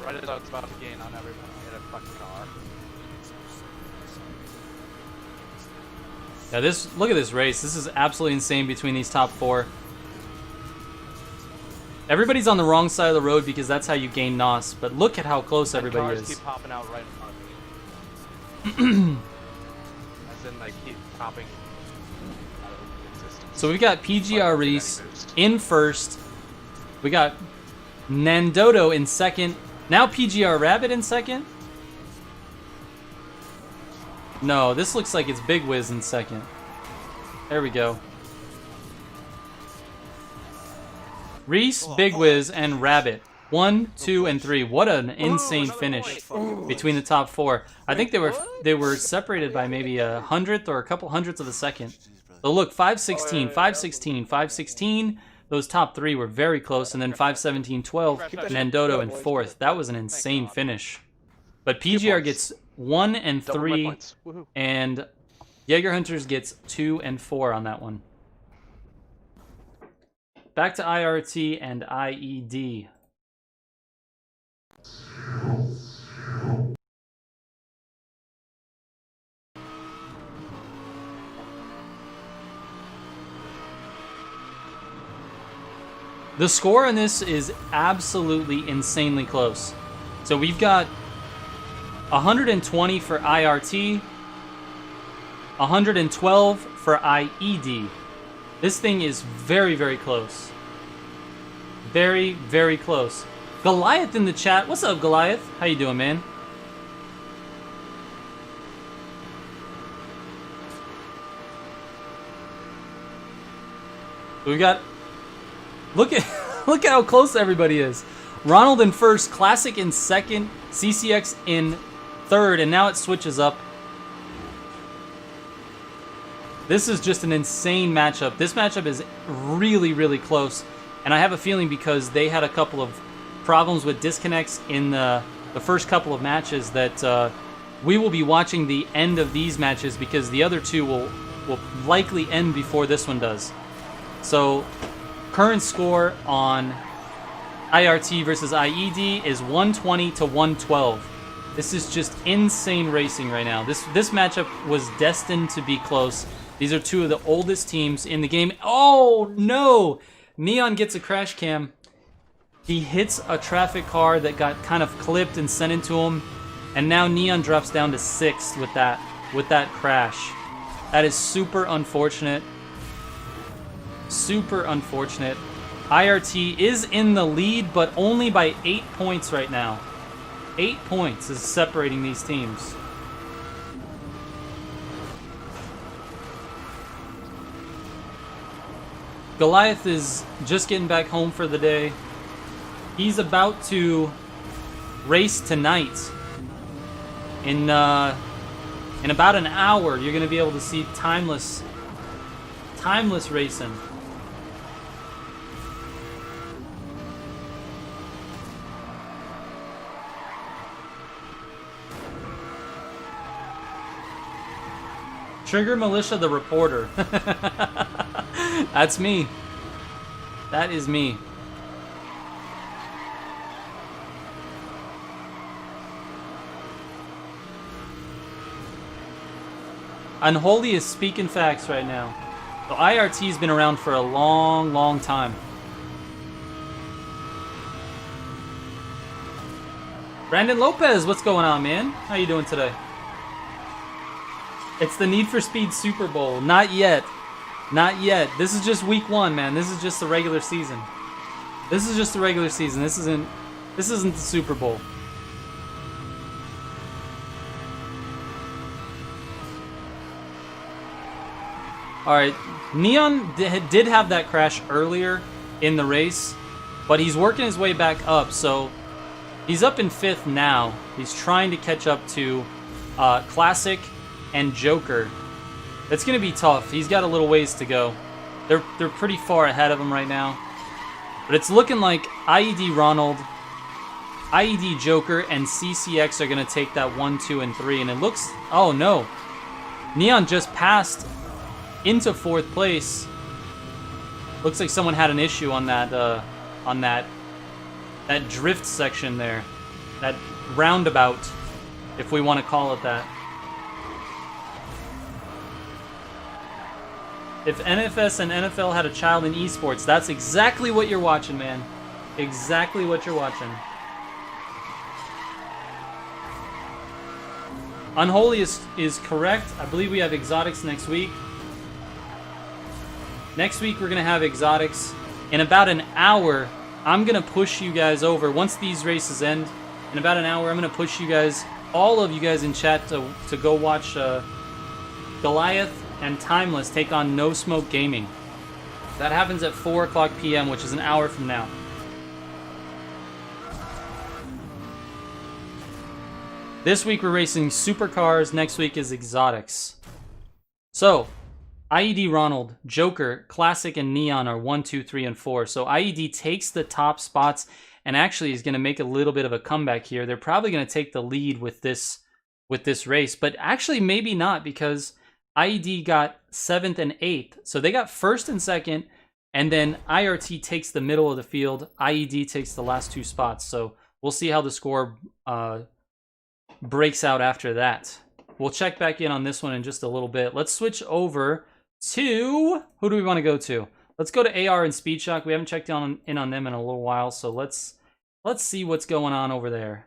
right as I was about to gain on everybody, I hit a fucking car. Yeah, look at this race. This is absolutely insane between these top 4. Everybody's on the wrong side of the road because that's how you gain NOS, but look at how close everybody Cars is. keep popping out right in front of me. As in, like, keep popping out of existence. So we've got PGR Reese in first. We got Nandoto in second. Now PGR Rabbit in second. No, this looks like it's Big Wiz in second. There we go. Reese, Big Wiz, and Rabbit. 1, 2, and 3. What an insane finish between the top 4. I think they were separated by maybe a hundredth or a couple hundredths of a second. So look, 5:16, 5:16, 5:16. Those top 3 were very close, and then 5:17, 12. Nandoto in fourth. That was an insane finish. But PGR gets 1 and 3, and Jaeger Hunters gets 2 and 4 on that one. Back to IRT and IED. The score on this is absolutely insanely close. So we've got 120 for IRT, 112 for IED. This thing is very, very close. Very, very close. Goliath in the chat. What's up, Goliath? How you doing, man? We got... Look at how close everybody is. Ronald in first, Classic in second, CCX in third, and now it switches up. This is just an insane matchup. This matchup is really, really close. And I have a feeling because they had a couple of problems with disconnects in the first couple of matches that we will be watching the end of these matches because the other two will likely end before this one does. So current score on IRT versus IED is 120 to 112. This is just insane racing right now. This matchup was destined to be close. These are two of the oldest teams in the game. Oh, no! Neon gets a crash cam. He hits a traffic car that got kind of clipped and sent into him. And now Neon drops down to 6th with that crash. That is super unfortunate. Super unfortunate. IRT is in the lead, but only by 8 points right now. 8 points is separating these teams. Goliath is just getting back home for the day. He's about to race tonight. In about an hour, you're going to be able to see timeless racing. Trigger Militia the reporter. That's me. That is me. Unholy is speaking facts right now. So IRT's been around for a long, long time. Brandon Lopez, what's going on, man? How you doing today? It's the Need for Speed Super Bowl. Not yet. Not yet. This is just week 1, man. This is just the regular season. This is just the regular season. This isn't the Super Bowl. Alright, Neon did have that crash earlier in the race, but he's working his way back up, so he's up in 5th now. He's trying to catch up to Classic and Joker. It's going to be tough. He's got a little ways to go. They're pretty far ahead of him right now. But it's looking like IED Ronald, IED Joker, and CCX are going to take that 1, 2, and 3. And it looks... Oh, no. Neon just passed into 4th place. Looks like someone had an issue on that drift section there. That roundabout, if we want to call it that. If NFS and NFL had a child in esports, that's exactly what you're watching, man. Exactly what you're watching. Unholy is correct. I believe we have exotics next week. Next week we're going to have exotics. In about an hour, I'm going to push you guys over. Once these races end, in about an hour, I'm going to push you guys, all of you guys in chat, to go watch Goliath and Timeless take on No Smoke Gaming. That happens at 4 o'clock p.m., which is an hour from now. This week we're racing supercars. Next week is exotics. So, IED Ronald, Joker, Classic, and Neon are 1, 2, 3, and 4. So IED takes the top spots and actually is going to make a little bit of a comeback here. They're probably going to take the lead with this race, but actually maybe not, because IED got 7th and 8th. So they got 1st and 2nd, and then IRT takes the middle of the field. IED takes the last 2 spots. So we'll see how the score breaks out after that. We'll check back in on this one in just a little bit. Let's switch over to... Who do we want to go to? Let's go to AR and Speed Shock. We haven't checked in on them in a little while, so let's see what's going on over there.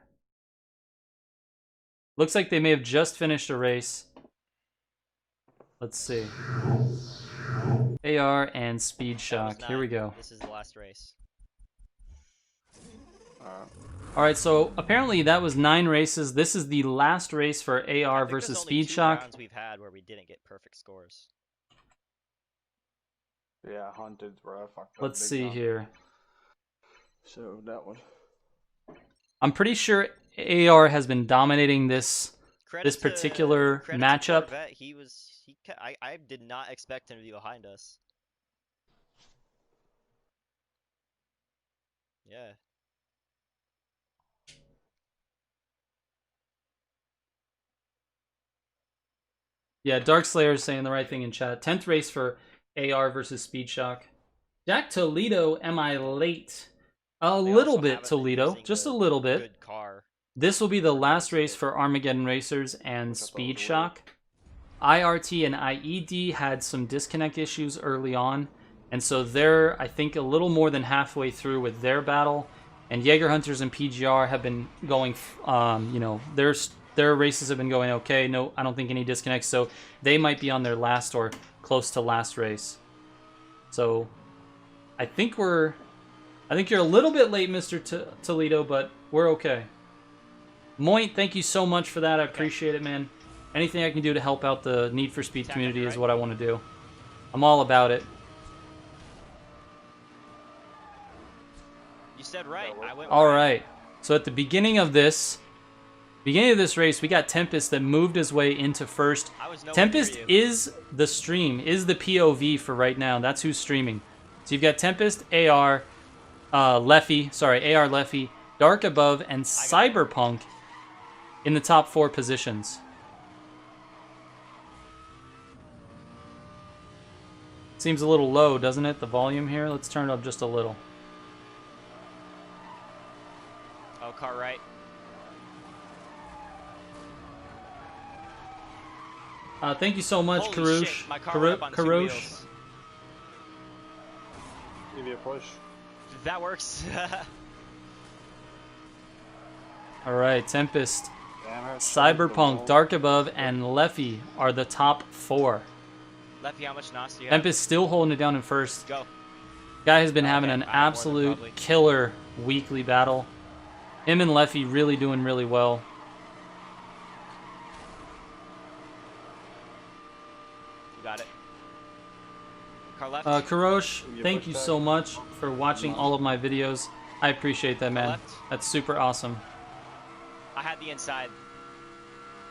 Looks like they may have just finished a race. Let's see. AR and Speed Shock. Here we go. This is the last race. Alright, so apparently that was 9 races. This is the last race for AR versus Speed Shock. Rounds we've had where we didn't get perfect scores. Yeah, Haunted, bro. Fucked up Let's big see time. here. So that one. I'm pretty sure AR has been dominating this Credit particular to matchup. Corvette, I did not expect him to be behind us. Yeah. Yeah, Darkslayer is saying the right thing in chat. 10th race for AR versus Speed Shock. Jack Toledo, am I late? A They little also bit, haven't been Toledo. using Just a a little bit. Good car. This will be the last race for Armageddon Racers and Speed Shock. IRT and IED had some disconnect issues early on, and so they're, I think, a little more than halfway through with their battle. And Jaeger Hunters and PGR have been going, you know, their races have been going okay. No, I don't think any disconnects, so they might be on their last or close to last race. So I think you're a little bit late, Mr. Toledo, but we're okay. Moint, thank you so much for that. I appreciate it, man. Anything I can do to help out the Need for Speed community is what I want to do. I'm all about it. You said right. I went All right. So at the beginning of this race, we got Tempest that moved his way into first. Tempest is the stream, is the POV for right now. That's who's streaming. So you've got Tempest, AR, Leffy, Dark Above, and Cyberpunk in the top 4 positions. Seems a little low, doesn't it? The volume here. Let's turn it up just a little. Oh, car right. Thank you so much, Holy Karush. shit, my car went up on 2 wheels. push. That works. All right, Tempest, Damn her, Cyberpunk, Dark Above, and Leffy are the top 4. Leffy, how much NOS do you have? Tempest still holding it down in first. Go. Guy has been having Okay, an fine, more than absolute probably. killer weekly battle. Him and Leffy really doing really well. You got it. Car left. Karosh, You thank pushed you that. so much for watching all of my videos. I appreciate that, man. Left. That's super awesome. I had the inside.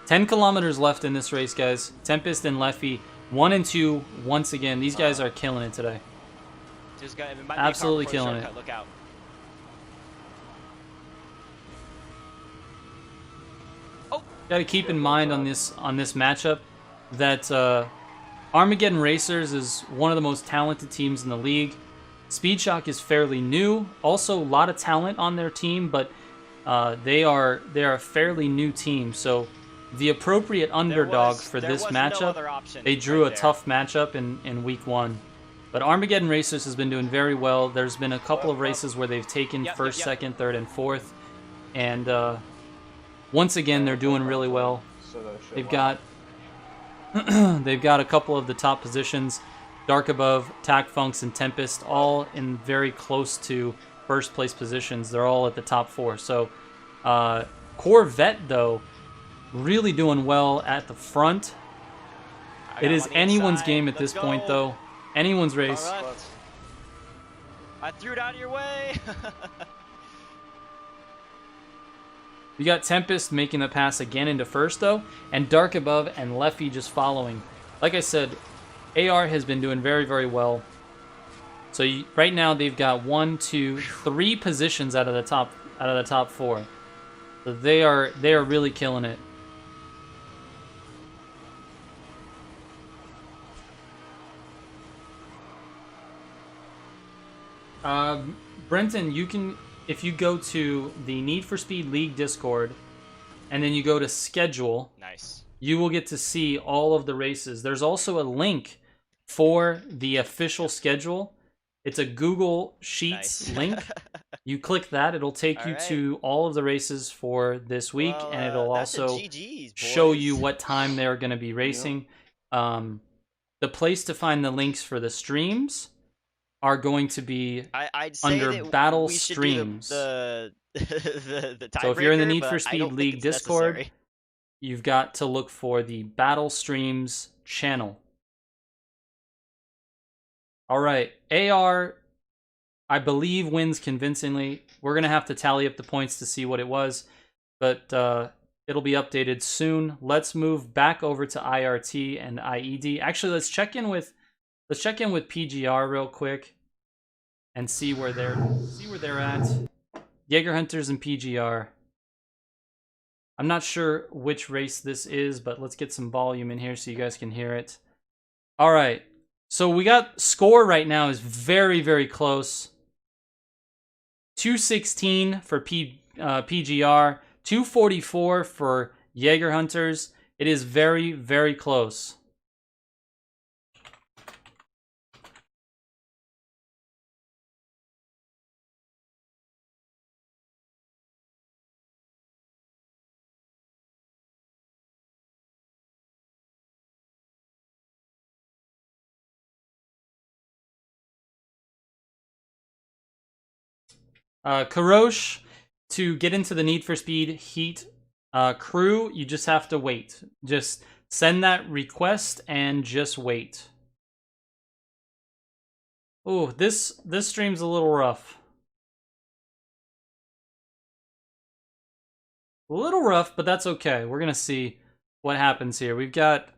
10 kilometers left in this race, guys. Tempest and Leffy, 1 and 2. Once again, these guys are killing it today. Just got, it might be a car Absolutely before the killing shortcut. Look out. Got to keep in mind on this matchup that Armageddon Racers is one of the most talented teams in the league. Speed Shock is fairly new. Also, a lot of talent on their team, but they are a fairly new team. So the appropriate underdog for this matchup, they drew a tough matchup in week 1. But Armageddon Racers has been doing very well. There's been a couple of races where they've taken first, second, third, and fourth. And once again, they're doing really well. They've got they've got a couple of the top positions. Dark Above, Tac Funks, and Tempest, all in very close to first place positions. They're all at the top 4. So Corvette, though, really doing well at the front. It is anyone's game at this point, though. Anyone's race. I threw it out of your way. You got Tempest making the pass again into first, though, and Dark Above and Leffy just following. Like I said, AR has been doing very, very well. So right now they've got 1, 2, 3 positions out of the top 4. So they are really killing it. Brenton, you can, if you go to the Need for Speed League Discord, and then you go to schedule, Nice. you will get to see all of the races. There's also a link for the official schedule. It's a Google Sheets Nice. link. You click that, it'll take you to all of the races for this week, Well, and it'll that's a also GG's, show boys. you what time they're going to be racing. The place to find the links for the streams are going to be I'd say under that battle we should streams. do the So if you're in the tiebreaker, Need for but I Speed don't think League it's Discord, necessary. you've got to look for the Battle Streams channel. All right, AR, I believe, wins convincingly. We're going to have to tally up the points to see what it was, but it'll be updated soon. Let's move back over to IRT and IED. Actually, let's check in with PGR real quick and see where they're at. Jaeger Hunters and PGR. I'm not sure which race this is, but let's get some volume in here so you guys can hear it. All right. So we got score right now is very, very close. 216 for PGR, 244 for Jaeger Hunters. It is very, very close. Karosh, to get into the Need for Speed Heat crew, you just have to wait. Just send that request and just wait. Oh, this stream's a little rough. A little rough, but that's okay. We're gonna see what happens here. We've got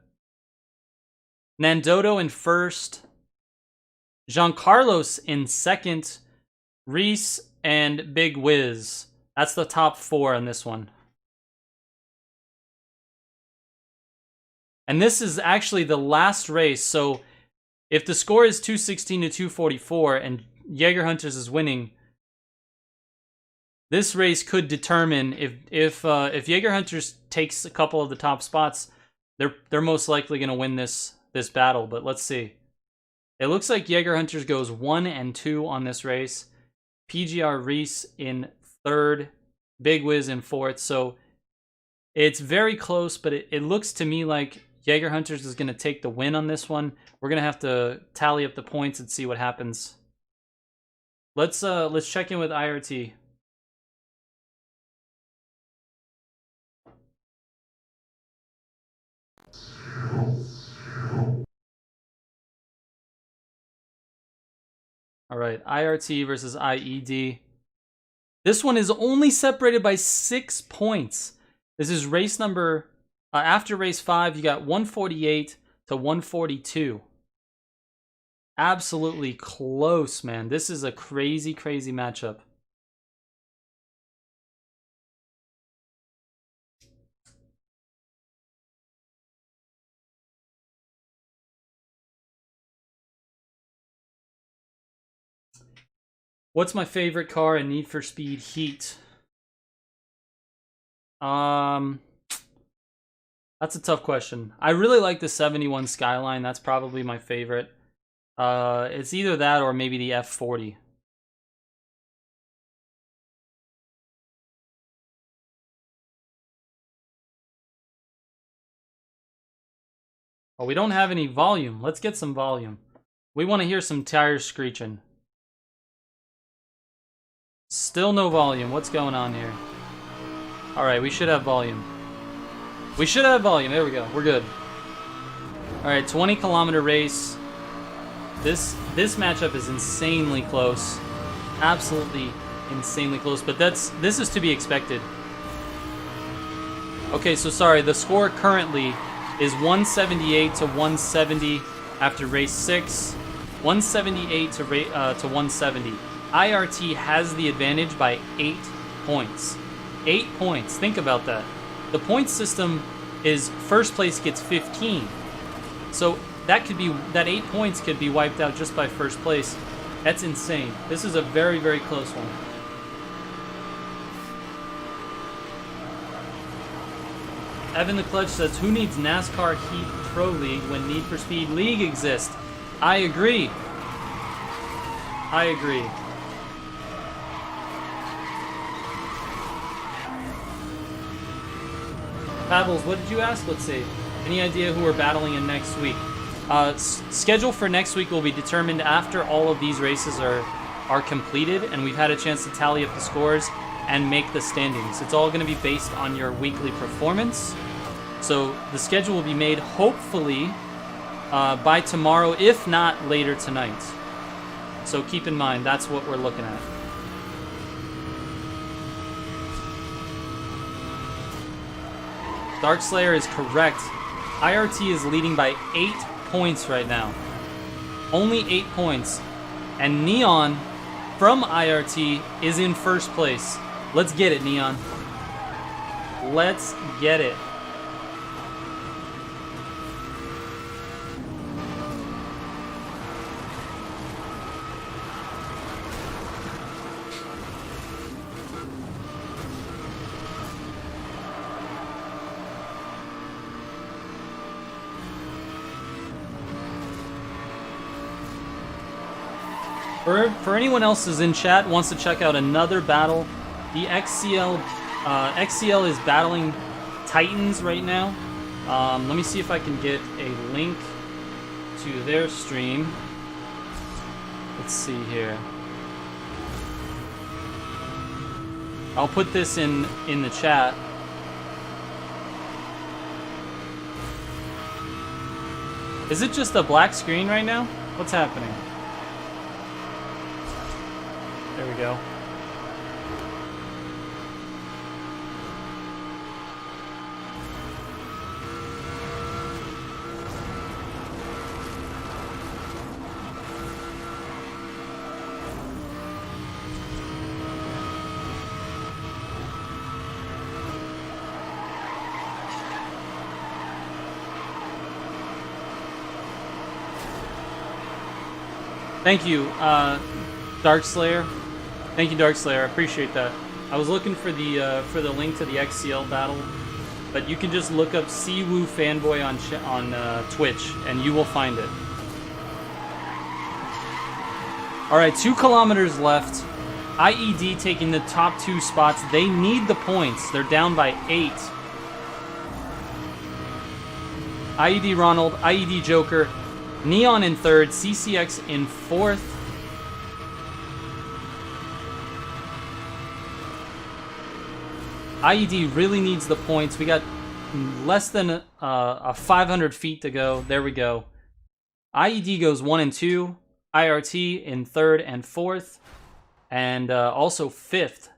Nandoto in first, Giancarlos in second, Reese and Big Wiz. That's the top 4 on this one. And this is actually the last race, so if the score is 216 to 244 and Jaeger Hunters is winning, this race could determine if Jaeger Hunters takes a couple of the top spots, they're most likely going to win this battle, but let's see. It looks like Jaeger Hunters goes 1 and 2 on this race. PGR Reese in 3rd. Big Wiz in 4th. So it's very close, but it looks to me like Jaeger Hunters is going to take the win on this one. We're going to have to tally up the points and see what happens. Let's check in with IRT. All right, IRT versus IED. This one is only separated by 6 points. This is race number, after race 5, you got 148 to 142. Absolutely close, man. This is a crazy, crazy matchup. What's my favorite car in Need for Speed Heat? That's a tough question. I really like the 71 Skyline. That's probably my favorite. It's either that or maybe the F40. Oh, we don't have any volume. Let's get some volume. We want to hear some tires screeching. Still no volume. What's going on here? Alright, we should have volume. We should have volume. There we go. We're good. Alright, 20 kilometer race. This matchup is insanely close. Absolutely insanely close. But this is to be expected. Okay, so sorry. The score currently is 178 to 170 after race 6. 178 to 170. IRT has the advantage by 8 points. 8 points. Think about that. The point system is first place gets 15. So that 8 points could be wiped out just by first place. That's insane. This is a very, very close one. Evan the Clutch says, who needs NASCAR Heat Pro League when Need for Speed League exists? I agree. I agree. Pavels, what did you ask? Let's see. Any idea who we're battling in next week? Schedule for next week will be determined after all of these races are completed and we've had a chance to tally up the scores and make the standings. It's all going to be based on your weekly performance. So the schedule will be made hopefully by tomorrow, if not later tonight. So keep in mind, that's what we're looking at. Darkslayer is correct. IRT is leading by 8 points right now. Only 8 points. And Neon from IRT is in first place. Let's get it, Neon. Let's get it. For anyone else who's in chat, wants to check out another battle, the XCL is battling Titans right now. Let me see if I can get a link to their stream. Let's see here. I'll put this in the chat. Is it just a black screen right now? What's happening? There we go. Thank you, Darkslayer. Thank you, Darkslayer. I appreciate that. I was looking for the link to the XCL battle, but you can just look up Siwoo Fanboy on Twitch, and you will find it. All right, 2 kilometers left. IED taking the top 2 spots. They need the points. They're down by 8. IED Ronald, IED Joker, Neon in 3rd, CCX in 4th. IED really needs the points. We got less than 500 feet to go. There we go. IED goes 1 and 2. IRT in 3rd and 4th. And also 5th.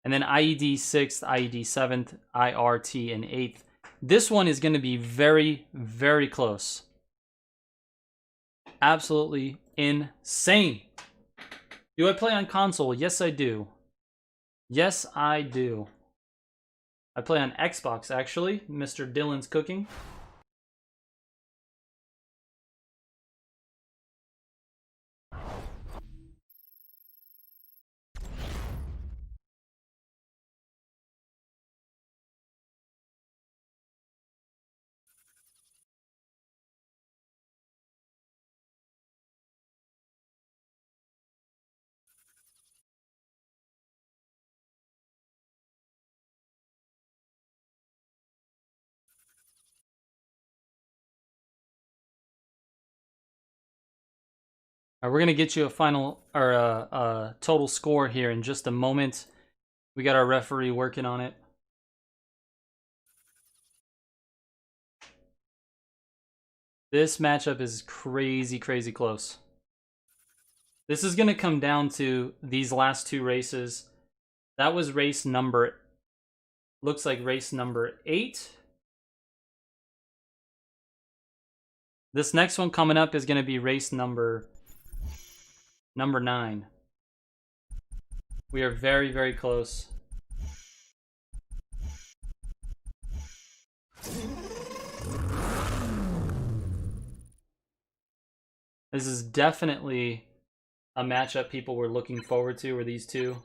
And then IED 6th, IED 7th, IRT in 8th. This one is going to be very, very close. Absolutely insane. Do I play on console? Yes, I do. Yes, I do. I play on Xbox, actually. Mr. Dylan's cooking. All right, we're gonna get you a final or a total score here in just a moment. We got our referee working on it. This matchup is crazy, crazy close. This is gonna come down to these last 2 races. That was race number, looks like race number 8. This next one coming up is gonna be race number 9. We are very, very close. This is definitely a matchup people were looking forward to, were these two.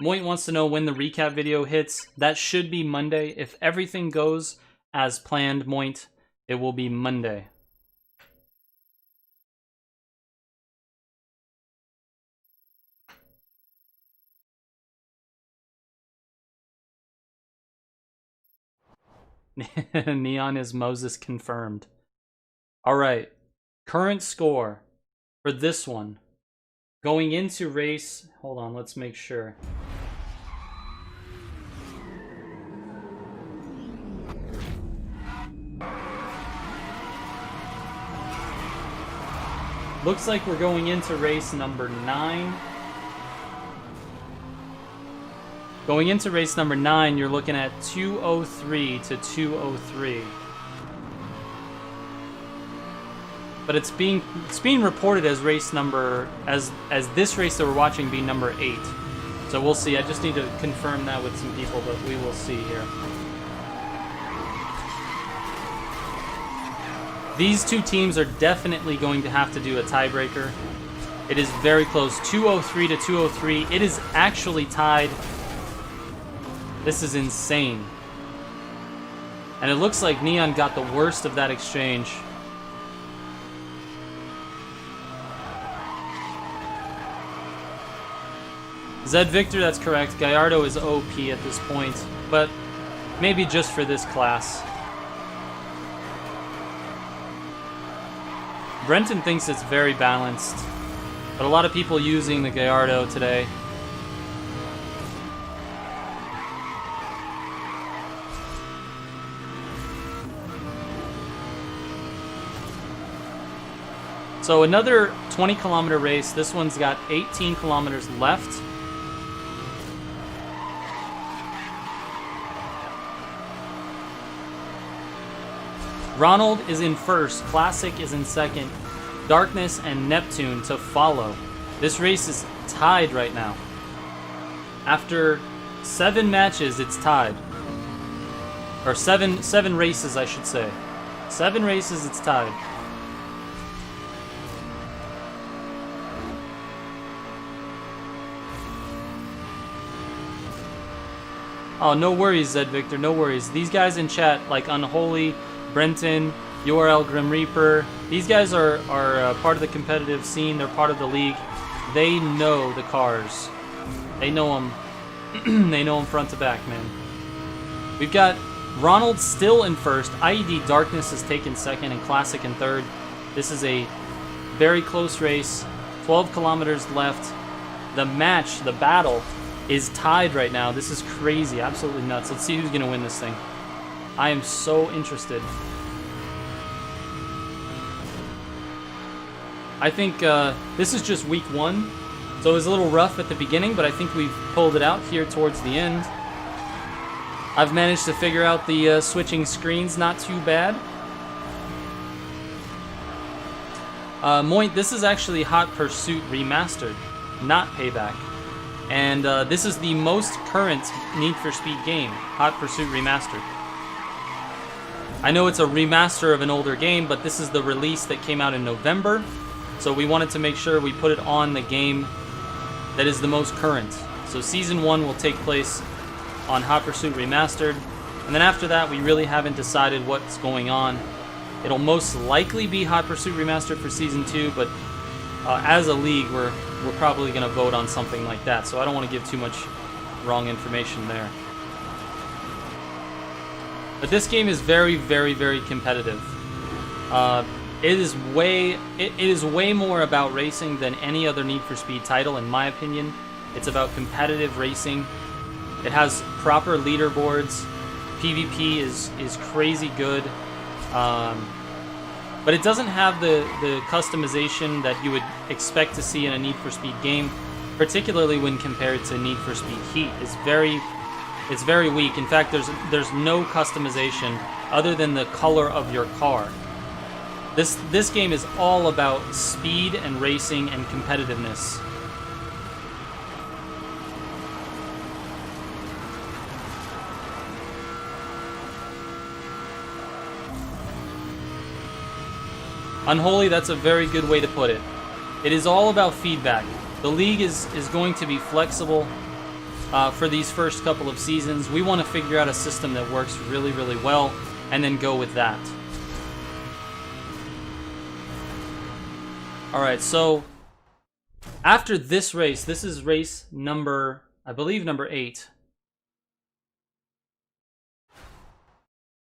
Moint wants to know when the recap video hits. That should be Monday. If everything goes as planned, Moint, it will be Monday. Neon is Moses confirmed. All right. Current score for this one. Going into race... Hold on, let's make sure. Looks like we're going into race number 9. Going into race number 9, you're looking at 2:03 to 2:03. But it's being reported as race number as this race that we're watching being number 8. So we'll see. I just need to confirm that with some people, but we will see here. These two teams are definitely going to have to do a tiebreaker. It is very close. 2:03 to 2:03. It is actually tied. This is insane. And it looks like Neon got the worst of that exchange. Zed Victor, that's correct. Gallardo is OP at this point, but maybe just for this class. Brenton thinks it's very balanced, but a lot of people using the Gallardo today. So another 20-kilometer race. This one's got 18 kilometers left. Ronald is in first. Classic is in second. Darkness and Neptune to follow. This race is tied right now. After 7 matches, it's tied. Or seven races, I should say. 7 races, it's tied. Oh, no worries, Zed Victor, no worries. These guys in chat, like Unholy, Brenton, URL Grim Reaper. These guys are part of the competitive scene. They're part of the league. They know the cars. They know them. They know them front to back, man. We've got Ronald still in first. IED Darkness has taken second and Classic in third. This is a very close race. 12 kilometers left. The match, the battle, is tied right now. This is crazy, absolutely nuts. Let's see who's gonna win this thing. I am so interested. I think this is just week 1, so it was a little rough at the beginning, but I think we've pulled it out here towards the end. I've managed to figure out the switching screens not too bad. Moint, this is actually Hot Pursuit Remastered, not Payback. And this is the most current Need for Speed game, Hot Pursuit Remastered. I know it's a remaster of an older game, but this is the release that came out in November. So we wanted to make sure we put it on the game that is the most current. So Season 1 will take place on Hot Pursuit Remastered. And then after that, we really haven't decided what's going on. It'll most likely be Hot Pursuit Remastered for Season 2, but as a league, we're probably going to vote on something like that. So I don't want to give too much wrong information there. But this game is very, very, very competitive. It is way more about racing than any other Need for Speed title, in my opinion. It's about competitive racing. It has proper leaderboards. PvP is crazy good. But it doesn't have the customization that you would expect to see in a Need for Speed game, particularly when compared to Need for Speed Heat. It's very weak. In fact, there's no customization other than the color of your car. This game is all about speed and racing and competitiveness. Unholy, that's a very good way to put it. It is all about feedback. The league is going to be flexible for these first couple of seasons. We want to figure out a system that works really, really well and then go with that. Alright, so after this race, this is race number, I believe number 8.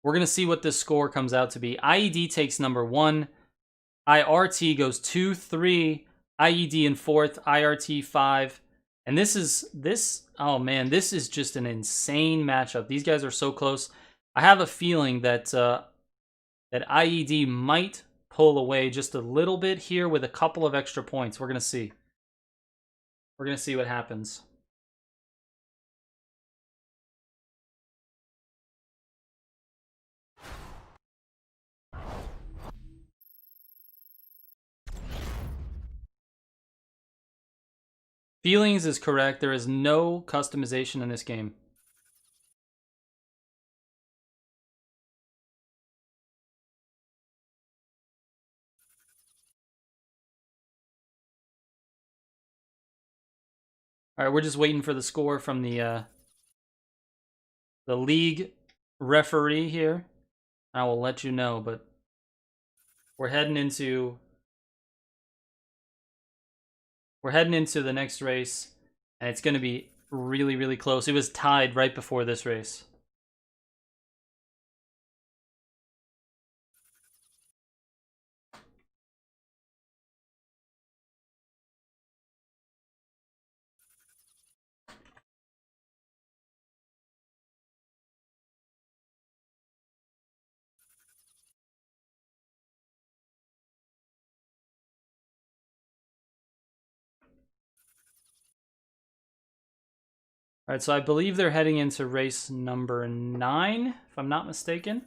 We're going to see what this score comes out to be. IED takes number 1. IRT goes 2, 3, IED in 4th, IRT 5. And oh man, this is just an insane matchup. These guys are so close. I have a feeling that that IED might pull away just a little bit here with a couple of extra points. We're going to see. We're going to see what happens. Feelings is correct. There is no customization in this game. All right, we're just waiting for the score from the league referee here. I will let you know, but we're heading into the next race, and it's going to be really, really close. It was tied right before this race. All right, so I believe they're heading into race number 9, if I'm not mistaken.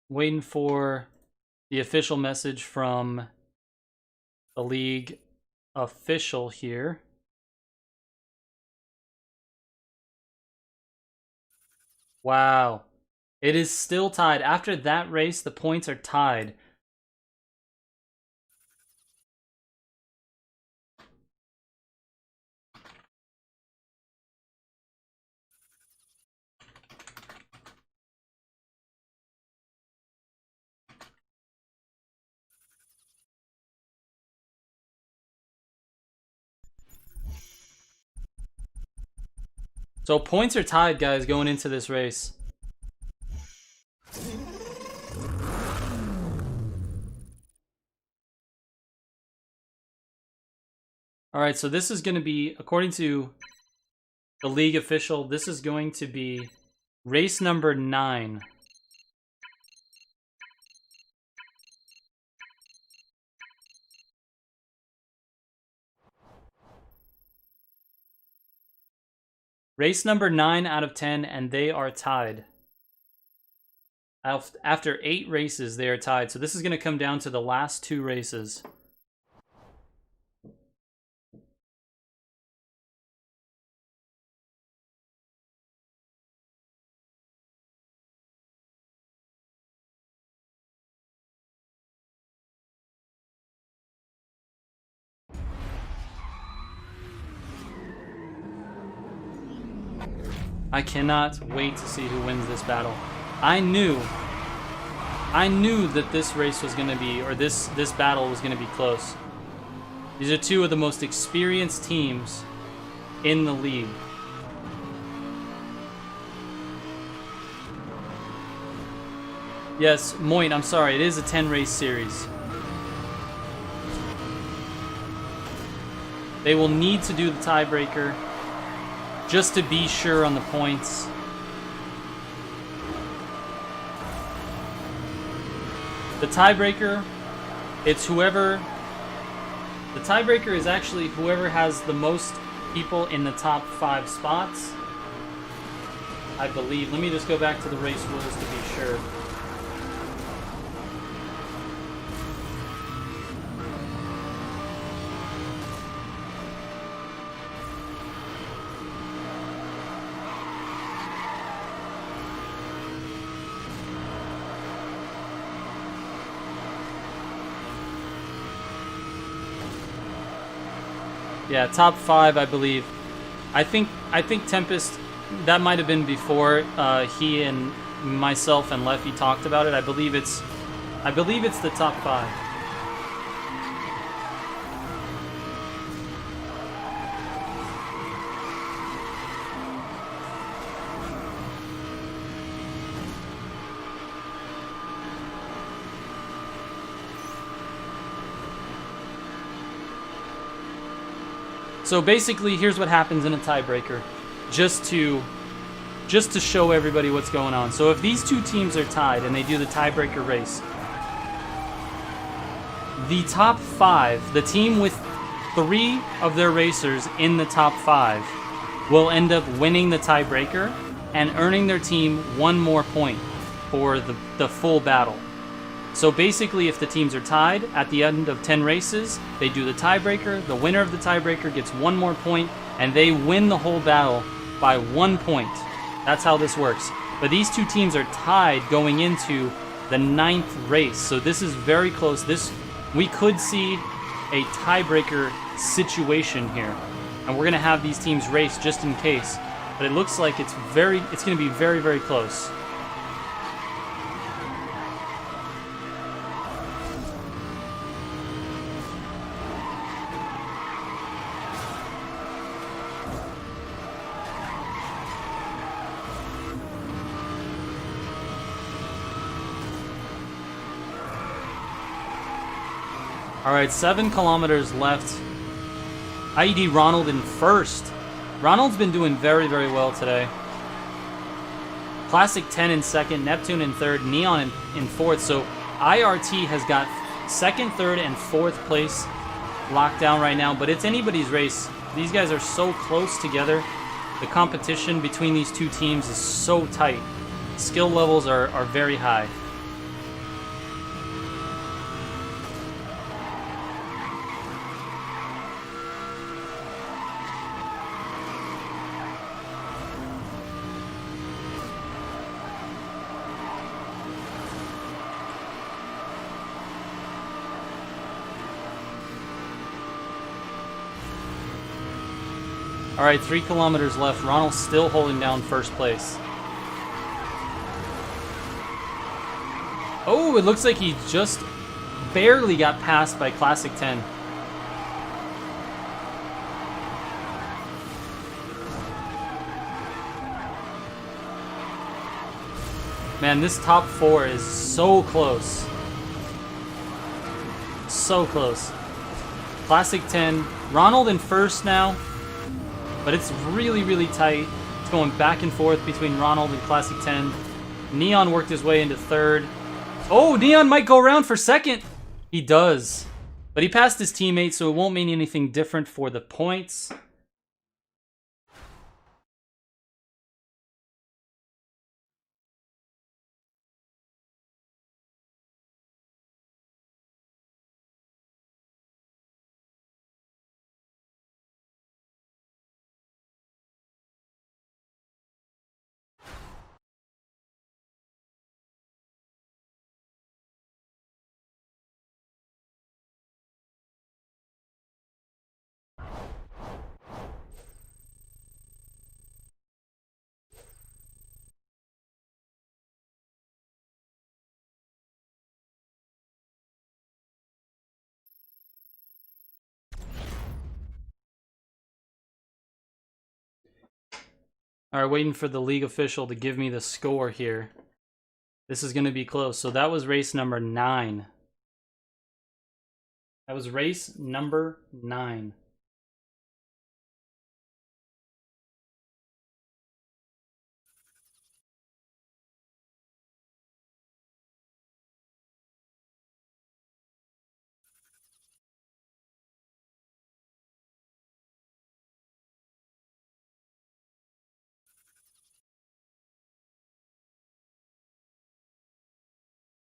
Waiting for the official message from the league official here. Wow. It is still tied. After that race, the points are tied. So points are tied, guys, going into this race. All right, so this is going to be, according to the league official, this is going to be race number 9. Race number 9 out of 10, and they are tied. After 8 races, they are tied. So this is going to come down to the last 2 races. I cannot wait to see who wins this battle. I knew that this race was going to be, or this battle was going to be close. These are 2 of the most experienced teams in the league. Yes, Moit, I'm sorry, it is a 10-race series. They will need to do the tiebreaker just to be sure on the points. The tiebreaker, it's whoever... The tiebreaker is actually whoever has the most people in the top 5 spots. I believe. Let me just go back to the race rules to be sure. Yeah, top 5, I believe. I think Tempest, that might have been before he and myself and Leffy talked about it. I believe it's the top 5. So basically, here's what happens in a tiebreaker, just to show everybody what's going on. So if these 2 teams are tied and they do the tiebreaker race, the top 5, the team with 3 of their racers in the top 5, will end up winning the tiebreaker and earning their team 1 more point for the full battle. So basically, if the teams are tied at the end of 10 races, they do the tiebreaker. The winner of the tiebreaker gets 1 more point, and they win the whole battle by 1 point. That's how this works. But these 2 teams are tied going into the 9th race. So this is very close. We could see a tiebreaker situation here. And we're going to have these teams race just in case. But it looks like it's going to be very, very close. Alright, 7 kilometers left. IED Ronald in first. Ronald's been doing very, very well today. Classic 10 in second, Neptune in third, Neon in fourth. So IRT has got second, third, and fourth place locked down right now. But it's anybody's race. These guys are so close together. The competition between these 2 teams is so tight. Skill levels are very high. All right, 3 kilometers left. Ronald's still holding down first place. Oh, it looks like he just barely got passed by Classic 10. Man, this top 4 is so close. So close. Classic 10. Ronald in first now. But it's really, really tight. It's going back and forth between Ronald and Classic 10. Neon worked his way into third. Oh, Neon might go around for second. He does. But he passed his teammate, so it won't mean anything different for the points. All right, waiting for the league official to give me the score here. This is going to be close. So that was race number 9. That was race number 9.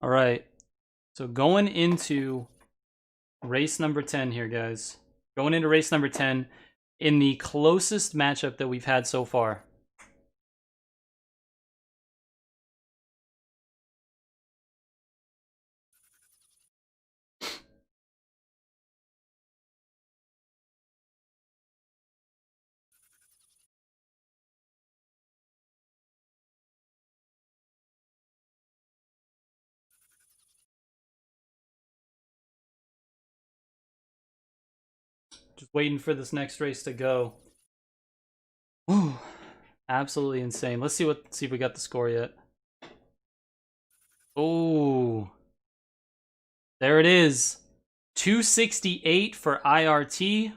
All right, so going into race number 10 here, guys. Going into race number 10 in the closest matchup that we've had so far. Just waiting for this next race to go. Whew. Absolutely insane. Let's see if we got the score yet. Oh. There it is. 268 for IRT,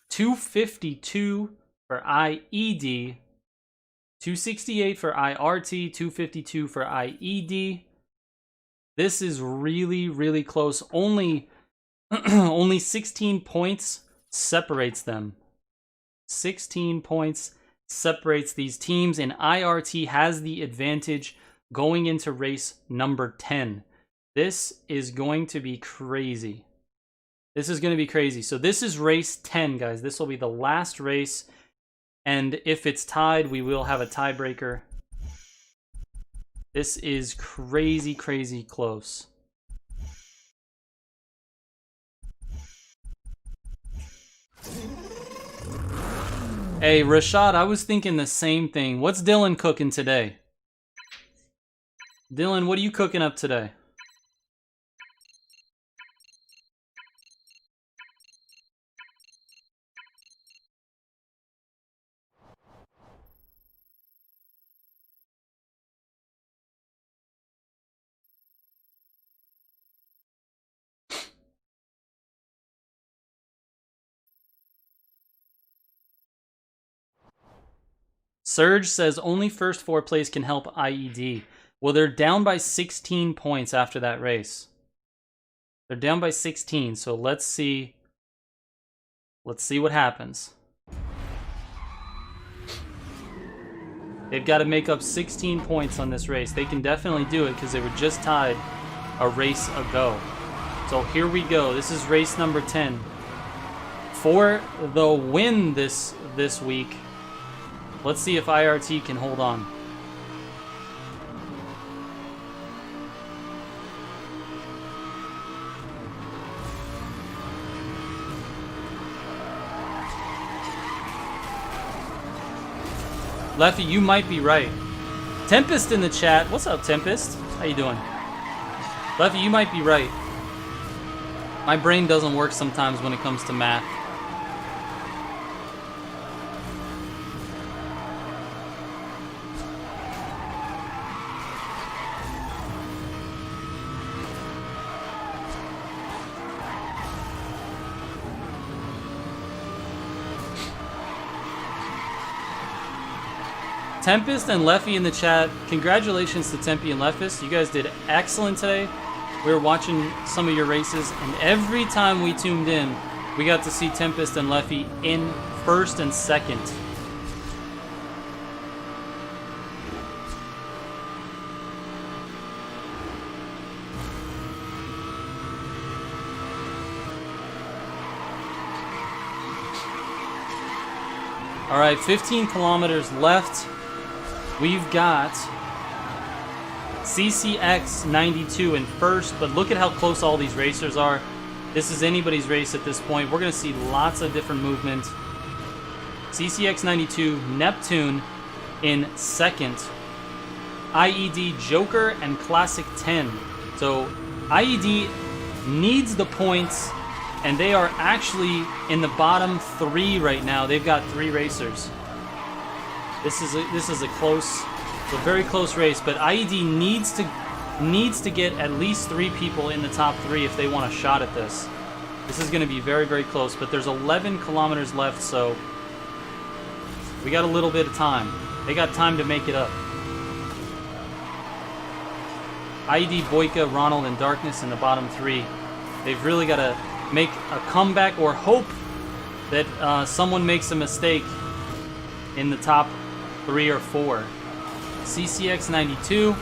252 for IED, 268 for IRT, 252 for IED. This is really, really close. Only 16 points separates them. 16 points separates these teams, and IRT has the advantage going into race number 10. This is going to be crazy. This is going to be crazy. So this is race 10, guys. This will be the last race, and if it's tied, we will have a tiebreaker. This is crazy, crazy close. Hey, Rashad, I was thinking the same thing. What's Dylan cooking today? Dylan, what are you cooking up today? Surge says only first 4 plays can help IED. Well, they're down by 16 points after that race. They're down by 16, so let's see. Let's see what happens. They've got to make up 16 points on this race. They can definitely do it because they were just tied a race ago. So here we go. This is race number 10. For the win this week, let's see if IRT can hold on. Leffy, you might be right. Tempest in the chat. What's up, Tempest? How you doing? Leffy, you might be right. My brain doesn't work sometimes when it comes to math. Tempest and Leffy in the chat. Congratulations to Tempe and Leffis. You guys did excellent today. We were watching some of your races, and every time we tuned in, we got to see Tempest and Leffy in first and second. All right, 15 kilometers left. We've got CCX 92 in first, but look at how close all these racers are. This is anybody's race at this point. We're going to see lots of different movement. CCX 92, Neptune in second. IED Joker and Classic 10. So IED needs the points, and they are actually in the bottom 3 right now. They've got 3 racers. This is a close, a very close race, but IED needs to get at least 3 people in the top 3 if they want a shot at this. This is going to be very, very close, but there's 11 kilometers left, so we got a little bit of time. They got time to make it up. IED, Boyka, Ronald, and Darkness in the bottom 3. They've really got to make a comeback or hope that someone makes a mistake in the top 3 or 4. CCX 92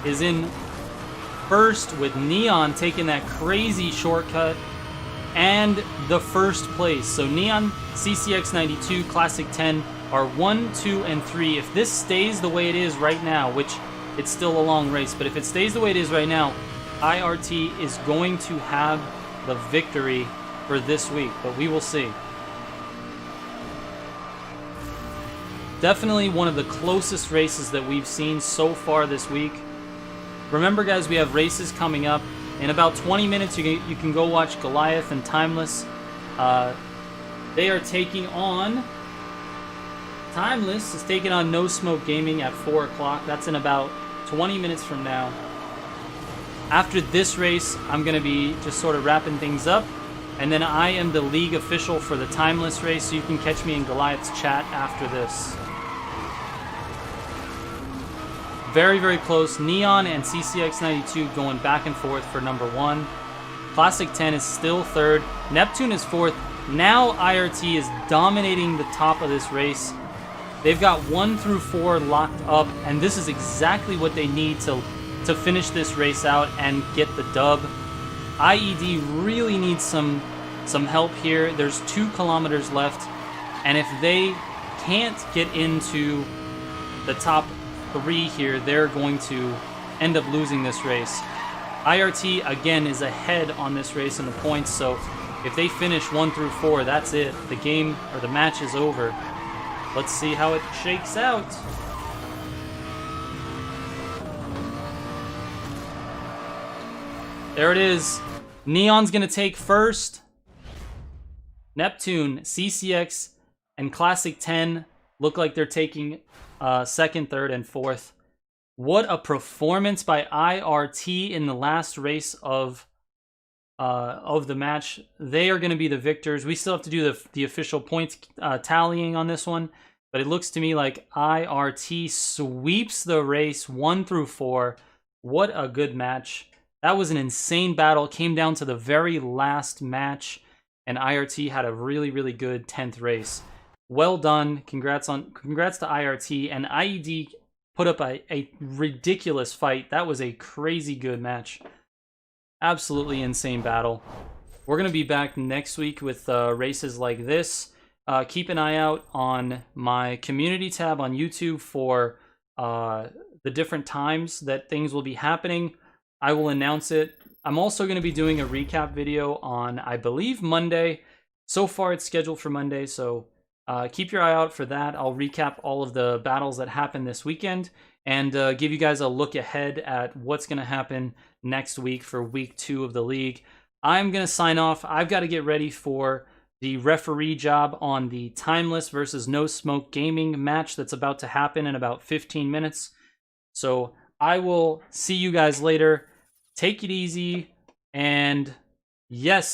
is in first with Neon taking that crazy shortcut and the first place. So Neon, CCX 92, Classic 10 are 1, 2, and 3. If this stays the way it is right now, which it's still a long race, but if it stays the way it is right now, IRT is going to have the victory for this week, but we will see. Definitely one of the closest races that we've seen so far this week. Remember, guys, we have races coming up. In about 20 minutes, you can go watch Goliath and Timeless. They are taking on... Timeless is taking on No Smoke Gaming at 4 o'clock. That's in about 20 minutes from now. After this race, I'm going to be just sort of wrapping things up. And then I am the league official for the Timeless race, so you can catch me in Goliath's chat after this. Very, very close. Neon and CCX 92 going back and forth for number 1. Classic 10 is still third. Neptune is fourth. Now IRT is dominating the top of this race. They've got 1 through 4 locked up, and this is exactly what they need to finish this race out and get the dub. IED really needs some help here. There's 2 kilometers left, and if they can't get into the top 3 here, they're going to end up losing this race. IRT, again, is ahead on this race in the points, so if they finish 1 through 4, that's it. The game, or the match, is over. Let's see how it shakes out. There it is. Neon's going to take first. Neptune, CCX, and Classic 10 look like they're taking second, third, and fourth. What a performance by IRT in the last race of the match. They are going to be the victors. We still have to do the official points tallying on this one, but it looks to me like IRT sweeps the race 1 through 4. What a good match. That was an insane battle. Came down to the very last match, and IRT had a really, really good 10th race. Well done. Congrats to IRT, and IED put up a ridiculous fight. That was a crazy good match. Absolutely insane battle. We're going to be back next week with races like this. Keep an eye out on my community tab on YouTube for the different times that things will be happening. I will announce it. I'm also going to be doing a recap video on, I believe, Monday. So far it's scheduled for Monday, so keep your eye out for that. I'll recap all of the battles that happened this weekend and give you guys a look ahead at what's going to happen next week for week 2 of the league. I'm going to sign off. I've got to get ready for the referee job on the Timeless versus No Smoke Gaming match that's about to happen in about 15 minutes. So I will see you guys later. Take it easy. And yes.